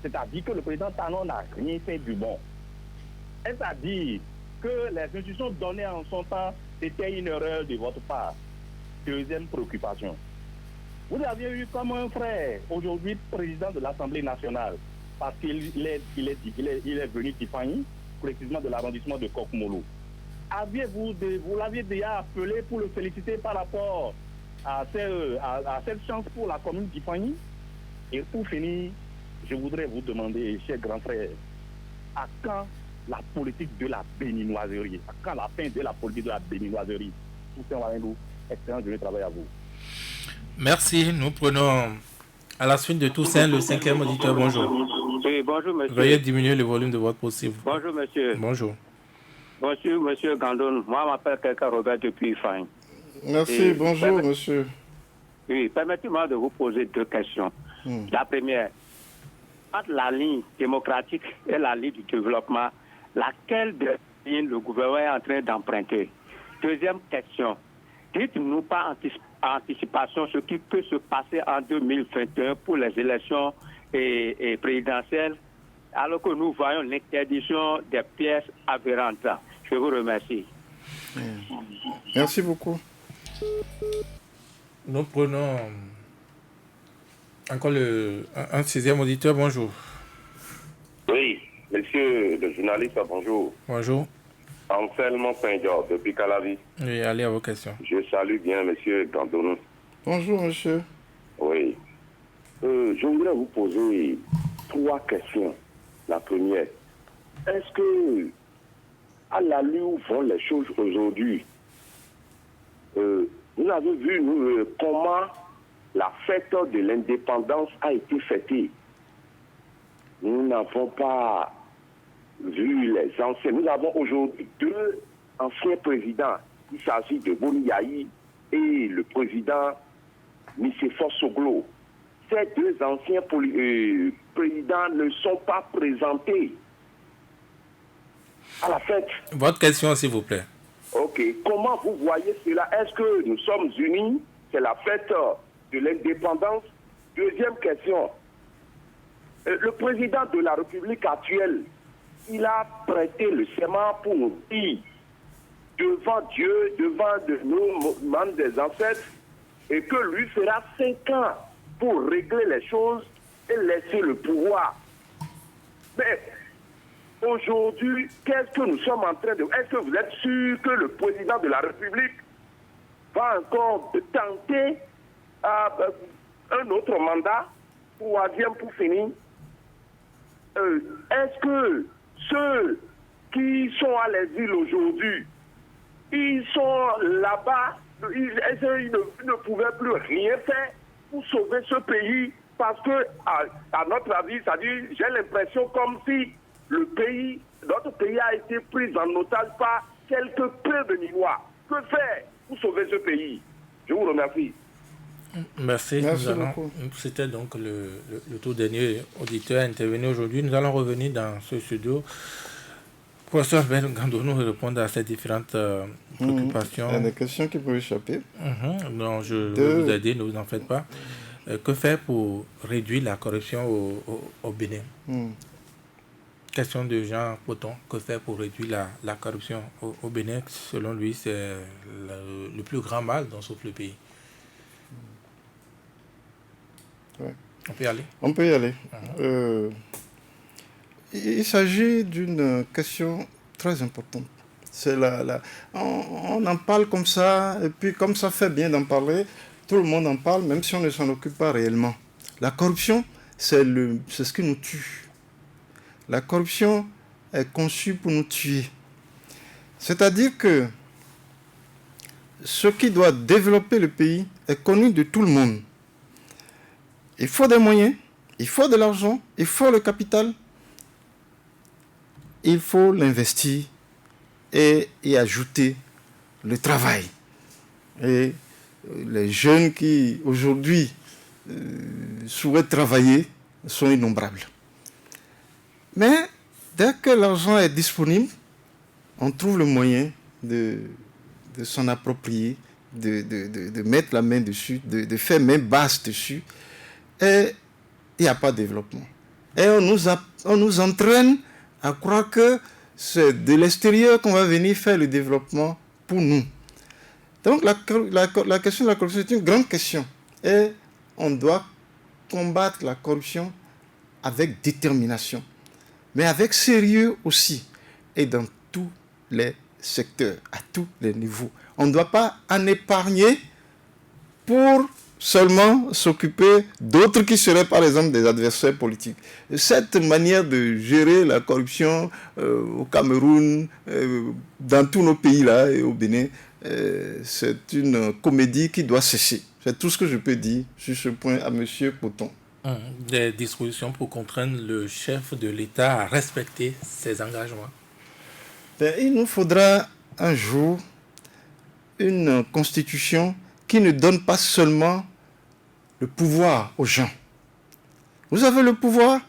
c'est-à-dire que le président Talon n'a rien fait du bon. Est-ce à dire que les institutions données en son temps, c'était une erreur de votre part? Deuxième préoccupation. Vous aviez eu comme un frère, aujourd'hui président de l'Assemblée nationale, parce qu'il est venu d'Ifani, précisément de l'arrondissement de Kokmolo. Vous l'aviez déjà appelé pour le féliciter par rapport à cette chance pour la commune d'Ifani? Et pour finir, je voudrais vous demander, cher grand frère, à quand la politique de la béninoiserie? À quand la fin de la politique de la béninoiserie? Toussaint Ouané, excellent journée de travail à vous. Merci. Nous prenons à la suite de Toussaint le 5e auditeur. Bonjour. Oui, bonjour, monsieur. Veuillez diminuer le volume de votre possible. Bonjour, monsieur. Bonjour. Bonjour, monsieur Gandon. Moi, je m'appelle Keka Robert depuis Ifani. Merci, bonjour monsieur. Oui, permettez-moi de vous poser 2 questions. La première, entre la ligne démocratique et la ligne du développement, laquelle de lignes le gouvernement est en train d'emprunter? Deuxième question, dites-nous par anticipation ce qui peut se passer en 2021 pour les élections présidentielles, alors que nous voyons l'interdiction des pièces avérantes. Je vous remercie. Merci beaucoup. Nous prenons encore un 6e auditeur. Bonjour. Oui, monsieur le journaliste, bonjour. Bonjour. Anselme Saint-Georges, depuis Calavi. Oui, allez à vos questions. Je salue bien monsieur Gandonou. Bonjour monsieur. Oui. Je voudrais vous poser 3 questions. La première, est-ce que, à l'allure où vont les choses aujourd'hui, vous avez vu comment la fête de l'indépendance a été fêtée. Nous n'avons pas vu les anciens. Nous avons aujourd'hui 2 anciens présidents. Il s'agit de Boni Yahi et le président Nicéphore Soglo. Ces 2 anciens présidents ne sont pas présentés à la fête. Votre question, s'il vous plaît. Ok. Comment vous voyez cela? Est-ce que nous sommes unis? C'est la fête de l'indépendance. Deuxième question. Le président de la République actuelle, il a prêté le serment pour nous dire devant Dieu, devant nos membres des ancêtres, et que lui fera 5 ans pour régler les choses et laisser le pouvoir. Mais aujourd'hui, qu'est-ce que nous sommes en train de... Est-ce que vous êtes sûr que le président de la République va encore tenter un autre mandat, 3e pour finir? Est-ce que ceux qui sont à l'exil aujourd'hui, ils sont là-bas, est-ce qu'ils ne pouvaient plus rien faire pour sauver ce pays? Parce que, à notre avis, j'ai l'impression comme si notre pays a été pris en otage par quelques préveninois. Que faire pour sauver ce pays? Je vous remercie. Merci. C'était donc le tout dernier auditeur intervenu aujourd'hui. Nous allons revenir dans ce studio. Professeur Ben Gandonou répondre à ces différentes préoccupations. Il y a des questions qui peuvent échapper. Non, je vais vous aider, ne vous en faites pas. Que faire pour réduire la corruption au Bénin? Question de Jean Poton. Que faire pour réduire la corruption au Bénin? Selon lui, c'est le plus grand mal dont souffre le pays. Ouais. On peut y aller? On peut y aller. Il s'agit d'une question très importante. C'est on en parle comme ça, et puis comme ça fait bien d'en parler, tout le monde en parle, même si on ne s'en occupe pas réellement. La corruption, c'est ce qui nous tue. La corruption est conçue pour nous tuer. C'est-à-dire que ce qui doit développer le pays est connu de tout le monde. Il faut des moyens, il faut de l'argent, il faut le capital, il faut l'investir et y ajouter le travail. Et les jeunes qui aujourd'hui souhaitent travailler sont innombrables. Mais dès que l'argent est disponible, on trouve le moyen de s'en approprier, de mettre la main dessus, de faire main basse dessus. Et il n'y a pas de développement. Et on nous entraîne à croire que c'est de l'extérieur qu'on va venir faire le développement pour nous. Donc la question de la corruption est une grande question. Et on doit combattre la corruption avec détermination, mais avec sérieux aussi, et dans tous les secteurs, à tous les niveaux. On ne doit pas en épargner pour seulement s'occuper d'autres qui seraient par exemple des adversaires politiques. Cette manière de gérer la corruption au Cameroun, dans tous nos pays là et au Bénin, c'est une comédie qui doit cesser. C'est tout ce que je peux dire sur ce point à M. Poton. Des dispositions pour contraindre le chef de l'État à respecter ses engagements. Il nous faudra un jour une constitution qui ne donne pas seulement le pouvoir aux gens. Vous avez le pouvoir,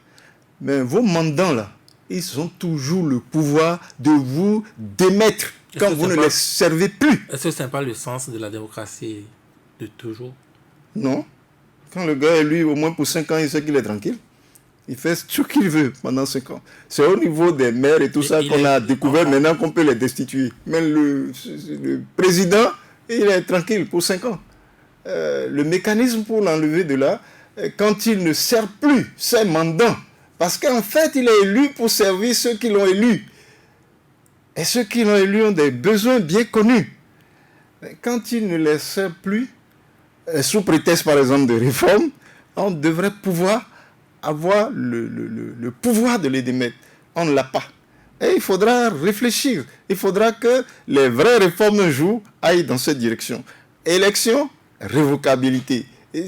mais vos mandants là, ils ont toujours le pouvoir de vous démettre quand vous ne les servez plus. Est-ce que ce n'est pas le sens de la démocratie de toujours? Non. Quand le gars est élu au moins pour 5 ans, il sait qu'il est tranquille. Il fait ce qu'il veut pendant 5 ans. C'est au niveau des maires et tout ça qu'on a découvert maintenant qu'on peut les destituer. Mais le président, il est tranquille pour 5 ans. Le mécanisme pour l'enlever de là, quand il ne sert plus ses mandants, parce qu'en fait, il est élu pour servir ceux qui l'ont élu. Et ceux qui l'ont élu ont des besoins bien connus. Quand il ne les sert plus, sous prétexte par exemple de réforme, on devrait pouvoir avoir le pouvoir de les démettre. On ne l'a pas. Et il faudra réfléchir. Il faudra que les vraies réformes un jour aillent dans cette direction. Élection, révocabilité. Et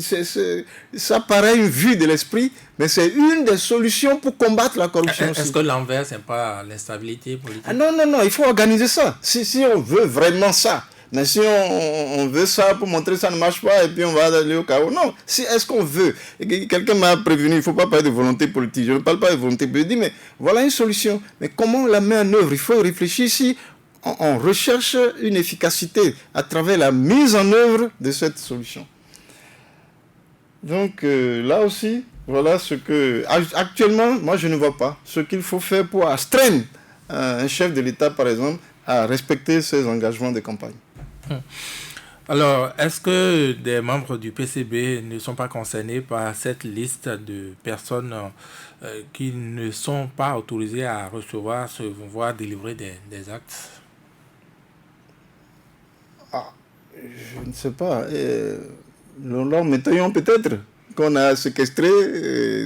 ça paraît une vue de l'esprit, mais c'est une des solutions pour combattre la corruption. Est-ce que l'envers, ce n'est pas l'instabilité politique? Non, il faut organiser ça. Si on veut vraiment ça. Mais si on veut ça pour montrer que ça ne marche pas et puis on va aller au chaos. Non, est-ce qu'on veut? Quelqu'un m'a prévenu, il ne faut pas parler de volonté politique. Je ne parle pas de volonté politique. Je dis, mais voilà une solution. Mais comment on la met en œuvre? Il faut réfléchir si on recherche une efficacité à travers la mise en œuvre de cette solution. Donc là aussi, voilà ce que... Actuellement, moi je ne vois pas ce qu'il faut faire pour astreindre un chef de l'État, par exemple, à respecter ses engagements de campagne. Alors, est-ce que des membres du PCB ne sont pas concernés par cette liste de personnes qui ne sont pas autorisées à recevoir, se voir délivrer des actes? Je ne sais pas. L'homme Métaillon peut-être, qu'on a séquestré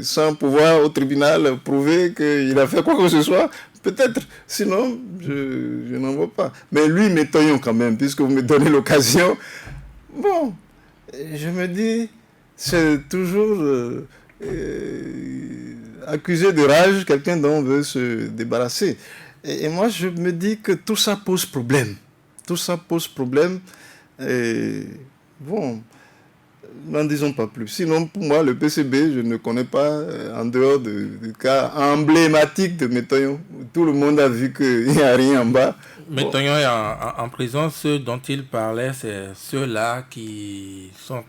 sans pouvoir au tribunal prouver qu'il a fait quoi que ce soit. Peut-être, sinon, je n'en vois pas. Mais lui, Métaillon quand même, puisque vous me donnez l'occasion. Bon, je me dis, c'est toujours accusé de rage, quelqu'un dont on veut se débarrasser. Et moi, je me dis que tout ça pose problème. Tout ça pose problème. Et bon, n'en disons pas plus. Sinon, pour moi, le PCB, je ne connais pas, en dehors du cas emblématique de Métaillon. Tout le monde a vu qu'il n'y a rien en bas. Métaillon est en prison. Ceux dont il parlait, c'est ceux-là qui sont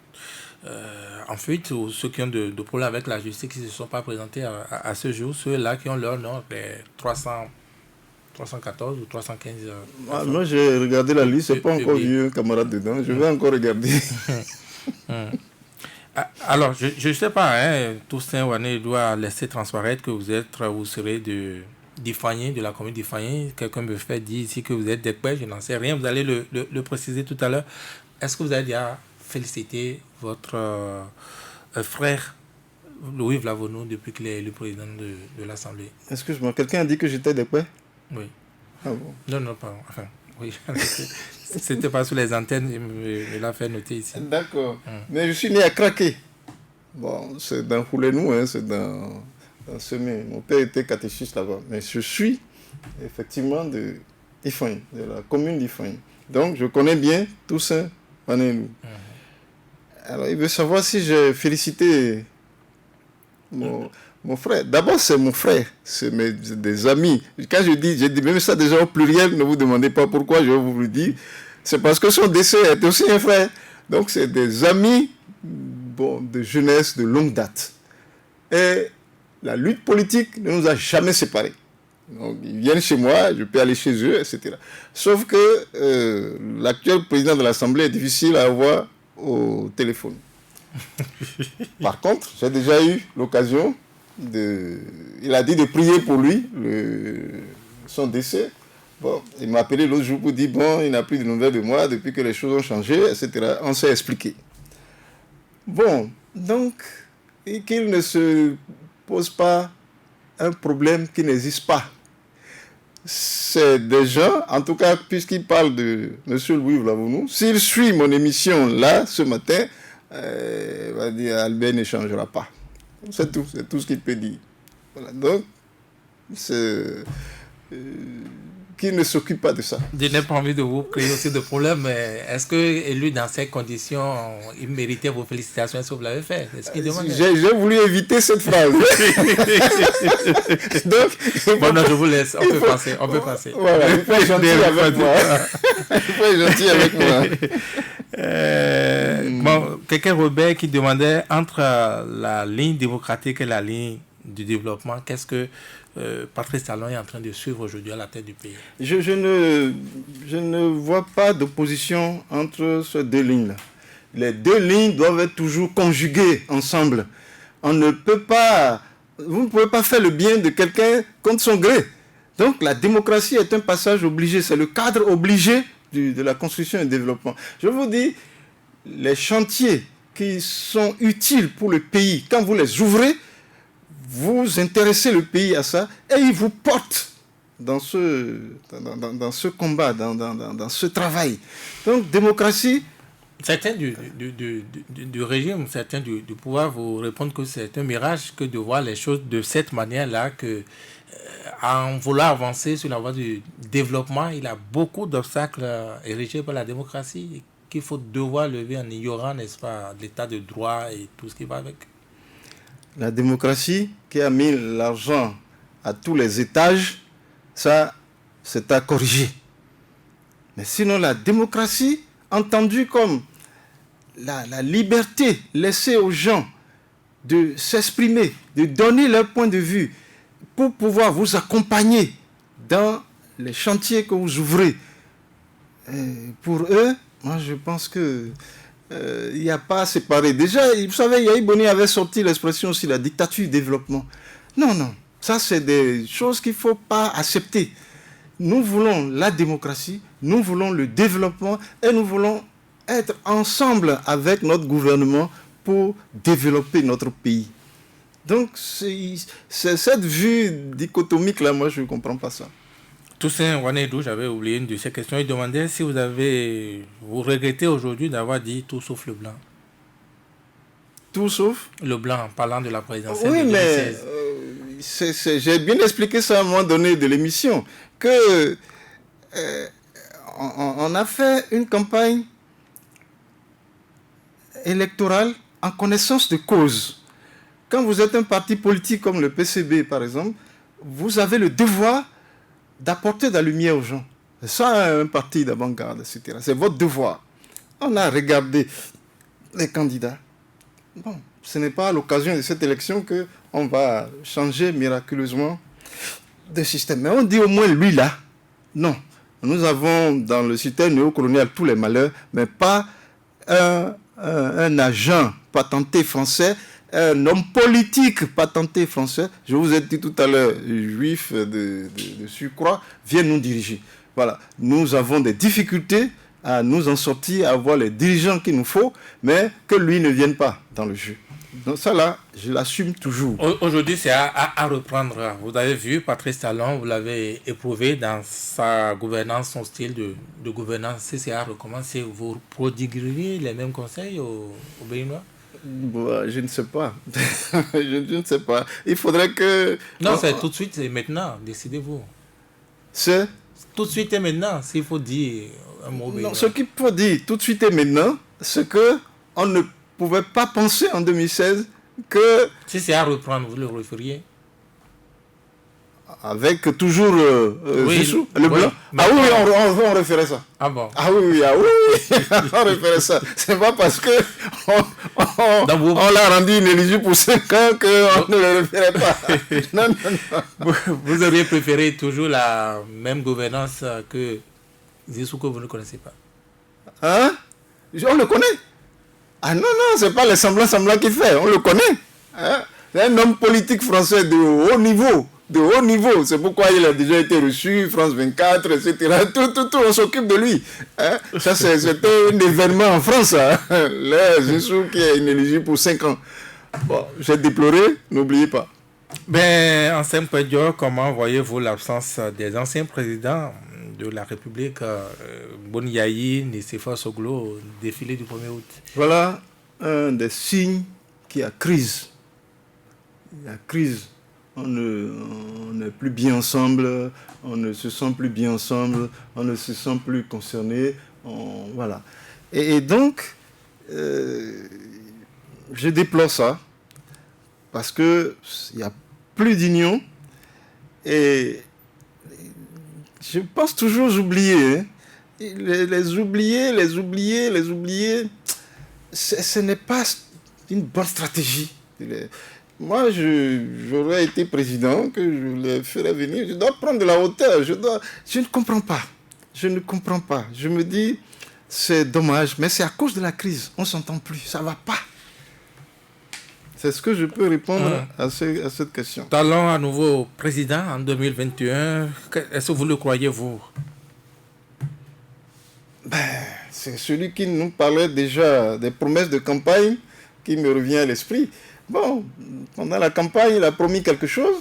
en fuite ou ceux qui ont de problèmes avec la justice qui ne se sont pas présentés à ce jour. Ceux-là qui ont leur nom, les 314 ou 315. Moi, j'ai regardé la liste. Ce n'est pas encore vieux, camarade dedans. Je vais encore regarder. Alors, je ne sais pas, Toussaint Ouané doit laisser transparaître que vous serez d'Ifagné, de la commune d'Ifagné. Quelqu'un me fait dire ici que vous êtes d'Ekpé, je n'en sais rien. Vous allez le préciser tout à l'heure. Est-ce que vous avez déjà félicité votre frère Louis Vlavono depuis qu'il est élu président de l'Assemblée? Excuse-moi, quelqu'un a dit que j'étais d'Ekpé? Oui. Ah bon? Non, pas. Enfin, oui. C'était pas sur les antennes, il l'a fait noter ici. D'accord. Mais je suis né à Craqué. Bon, c'est dans Foulenou, c'est dans Semé. Mon père était catéchiste là-bas. Mais je suis effectivement de Ifagné, de la commune d'Ifagné. Donc, je connais bien Toussaint Ouané. Alors, il veut savoir si j'ai félicité mon frère. D'abord, c'est mon frère. C'est des amis. Quand je dis même ça déjà au pluriel, ne vous demandez pas pourquoi, je vais vous le dire. C'est parce que son décès est aussi un frère. Donc, c'est des amis de jeunesse de longue date. Et la lutte politique ne nous a jamais séparés. Donc, ils viennent chez moi, je peux aller chez eux, etc. Sauf que l'actuel président de l'Assemblée est difficile à avoir au téléphone. Par contre, j'ai déjà eu l'occasion il a dit de prier pour lui, son décès. Bon, il m'a appelé l'autre jour pour dire, il n'a plus de nouvelles de moi depuis que les choses ont changé, etc. On s'est expliqué. Bon, donc, et qu'il ne se pose pas un problème qui n'existe pas. C'est des gens, en tout cas, puisqu'il parle de M. Louis Vlavono, s'il suit mon émission là, ce matin, il va dire, Albert ne changera pas. C'est tout ce qu'il peut dire. Voilà, donc, qu'il qui ne s'occupe pas de ça. Je n'ai pas envie de vous créer aussi de problèmes, mais est-ce que élu dans ces conditions, il méritait vos félicitations? Est-ce que vous l'avez fait? Est-ce qu'il demandait? J'ai voulu éviter cette phrase. Donc, bon, non, je vous laisse. On peut passer. Voilà, il faut être gentil avec moi. Il faut être gentil avec moi. Bon, quelqu'un Robert qui demandait entre la ligne démocratique et la ligne du développement, qu'est-ce que Patrice Talon est en train de suivre aujourd'hui à la tête du pays? Je ne vois pas d'opposition entre ces deux lignes-là. Les deux lignes doivent être toujours conjuguées ensemble. Vous ne pouvez pas faire le bien de quelqu'un contre son gré. Donc la démocratie est un passage obligé, c'est le cadre obligé de la construction et du développement. Je vous dis, les chantiers qui sont utiles pour le pays, quand vous les ouvrez, vous intéressez le pays à ça et il vous porte dans ce combat, dans ce travail. Donc, démocratie... Certains du régime, certains du pouvoir vous répondent que c'est un mirage que de voir les choses de cette manière-là, que en voulant avancer sur la voie du développement, il y a beaucoup d'obstacles érigés par la démocratie qu'il faut devoir lever en ignorant, n'est-ce pas, l'état de droit et tout ce qui va avec. La démocratie qui a mis l'argent à tous les étages, ça, c'est à corriger. Mais sinon, la démocratie, entendue comme la liberté laissée aux gens de s'exprimer, de donner leur point de vue, pour pouvoir vous accompagner dans les chantiers que vous ouvrez. Pour eux, moi je pense que il n'y a pas à séparer. Déjà, vous savez, Yahi Boni avait sorti l'expression aussi, la dictature du développement. Non, ça c'est des choses qu'il ne faut pas accepter. Nous voulons la démocratie, nous voulons le développement et nous voulons être ensemble avec notre gouvernement pour développer notre pays. Donc, c'est cette vue dichotomique là, moi je ne comprends pas ça. Toussaint Ouanedou, j'avais oublié une de ces questions. Il demandait si vous regrettez aujourd'hui d'avoir dit tout sauf le blanc. Tout sauf le blanc, en parlant de la présidentielle de 2016. Mais j'ai bien expliqué ça à un moment donné de l'émission, que on a fait une campagne électorale en connaissance de cause. Quand vous êtes un parti politique comme le PCB, par exemple, vous avez le devoir d'apporter de la lumière aux gens. C'est ça un parti d'avant-garde, etc. C'est votre devoir. On a regardé les candidats. Bon, ce n'est pas à l'occasion de cette élection qu'on va changer miraculeusement de système. Mais on dit au moins lui là, non. Nous avons dans le système néocolonial tous les malheurs, mais pas un agent patenté français, un homme politique patenté français, je vous ai dit tout à l'heure, juif de surcroît, vient nous diriger. Voilà, nous avons des difficultés à nous en sortir, à avoir les dirigeants qu'il nous faut, mais que lui ne vienne pas dans le jeu. Donc ça là, je l'assume toujours. Aujourd'hui, c'est à reprendre. Vous avez vu, Patrice Talon, vous l'avez éprouvé dans sa gouvernance, son style de gouvernance. Si c'est à recommencer, vous prodigueriez les mêmes conseils aux Béninois? Bon, je ne sais pas. je ne sais pas. Il faudrait que... Non, c'est tout de suite et maintenant. Décidez-vous. C'est tout de suite et maintenant, s'il faut dire un mot. Non, ce qu'il faut dire tout de suite et maintenant, c'est qu'on ne pouvait pas penser en 2016 que... Si c'est à reprendre, vous le referiez? Avec toujours oui, Zissou, le blanc. Ah oui, on referait ça. Ah bon? Ah oui, on referait ça. C'est pas parce que on l'a rendu inéligible pour 5 ans qu'on ne le referait pas. Non. Vous auriez préféré toujours la même gouvernance que Zissou que vous ne connaissez pas? Hein? On le connaît. Ah non, c'est pas les semblants qu'il fait. On le connaît. Hein? C'est un homme politique français de haut niveau. C'est pourquoi il a déjà été reçu, France 24, etc. Tout, on s'occupe de lui. Hein? Ça, c'était un événement en France. Hein? Là, Zissou qui est inéligible pour 5 ans. Bon, j'ai déploré, n'oubliez pas. Ben, Ansem Pédior, comment voyez-vous l'absence des anciens présidents de la République, Boni Yayi, Nicéphore Soglo, défilé du 1er août? Voilà un des signes qu'il y a crise. Il y a crise on n'est plus bien ensemble, on ne se sent plus bien ensemble, on ne se sent plus concerné. Voilà. Et donc, je déplore ça, parce qu'il n'y a plus d'union, et je pense toujours oublier. Hein. Les oublier, ce n'est pas une bonne stratégie. Moi, j'aurais été président, que je les ferais venir, je dois prendre de la hauteur, je ne comprends pas. Je me dis, c'est dommage, mais c'est à cause de la crise, on ne s'entend plus, ça ne va pas. C'est ce que je peux répondre à cette question. Talon à nouveau président en 2021, est-ce que vous le croyez, vous? C'est celui qui nous parlait déjà des promesses de campagne qui me revient à l'esprit. Bon, pendant la campagne, il a promis quelque chose,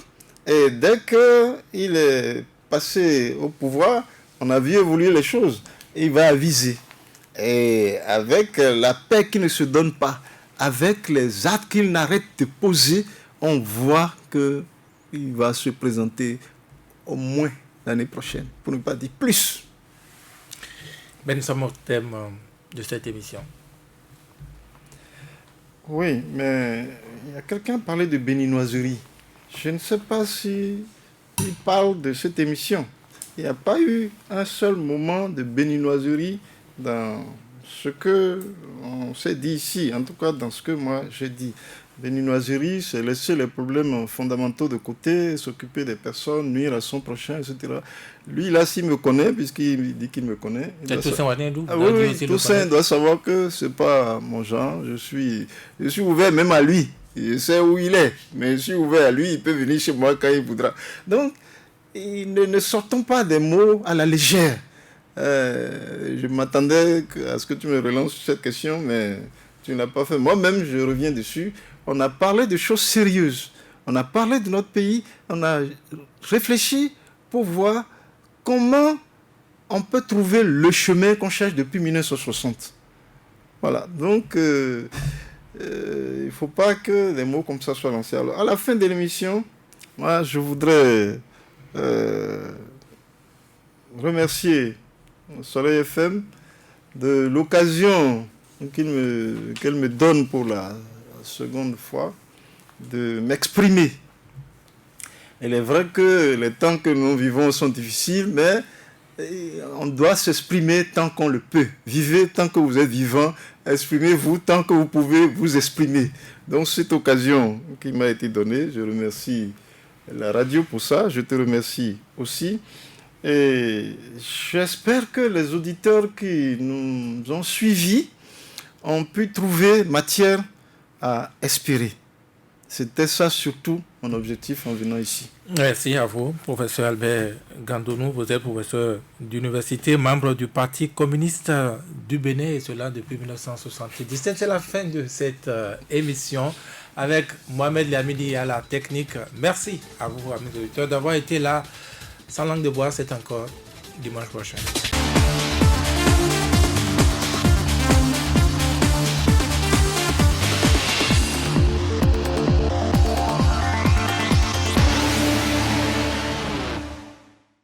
et dès qu'il est passé au pouvoir, on a vu évoluer les choses. Il va aviser. Et avec la paix qui ne se donne pas, avec les actes qu'il n'arrête de poser, on voit qu'il va se présenter au moins l'année prochaine, pour ne pas dire plus. Ben, nous sommes au thème de cette émission. Oui, mais il y a quelqu'un qui parlait de béninoiserie. Je ne sais pas s'il parle de cette émission. Il n'y a pas eu un seul moment de béninoiserie dans ce qu'on s'est dit ici, en tout cas dans ce que moi j'ai dit. Béninoiserie, c'est laisser les problèmes fondamentaux de côté, s'occuper des personnes, nuire à son prochain, etc. Lui, là, s'il me connaît, puisqu'il dit qu'il me connaît... Toussaint doit savoir que ce n'est pas mon genre. Je suis ouvert même à lui. Je sais où il est, mais je suis ouvert à lui. Il peut venir chez moi quand il voudra. Donc, ne sortons pas des mots à la légère. Je m'attendais à ce que tu me relances sur cette question, mais tu ne l'as pas fait. Moi-même, je reviens dessus. On a parlé de choses sérieuses. On a parlé de notre pays. On a réfléchi pour voir comment on peut trouver le chemin qu'on cherche depuis 1960. Voilà. Donc, il ne faut pas que des mots comme ça soient lancés. Alors, à la fin de l'émission, moi, je voudrais remercier Soleil FM de l'occasion qu'elle me donne pour la seconde fois de m'exprimer. Il est vrai que les temps que nous vivons sont difficiles, mais on doit s'exprimer tant qu'on le peut. Vivez tant que vous êtes vivant, exprimez-vous tant que vous pouvez vous exprimer. Donc cette occasion qui m'a été donnée, je remercie la radio pour ça, je te remercie aussi. Et j'espère que les auditeurs qui nous ont suivis ont pu trouver matière à espérer. C'était ça surtout mon objectif en venant ici. Merci à vous, professeur Albert Gandonou. Vous êtes professeur d'université, membre du Parti communiste du Bénin, et cela depuis 1977. C'est la fin de cette émission avec Mohamed Lamidi à la technique. Merci à vous, amis auditeurs, d'avoir été là. Sans langue de bois, c'est encore dimanche prochain.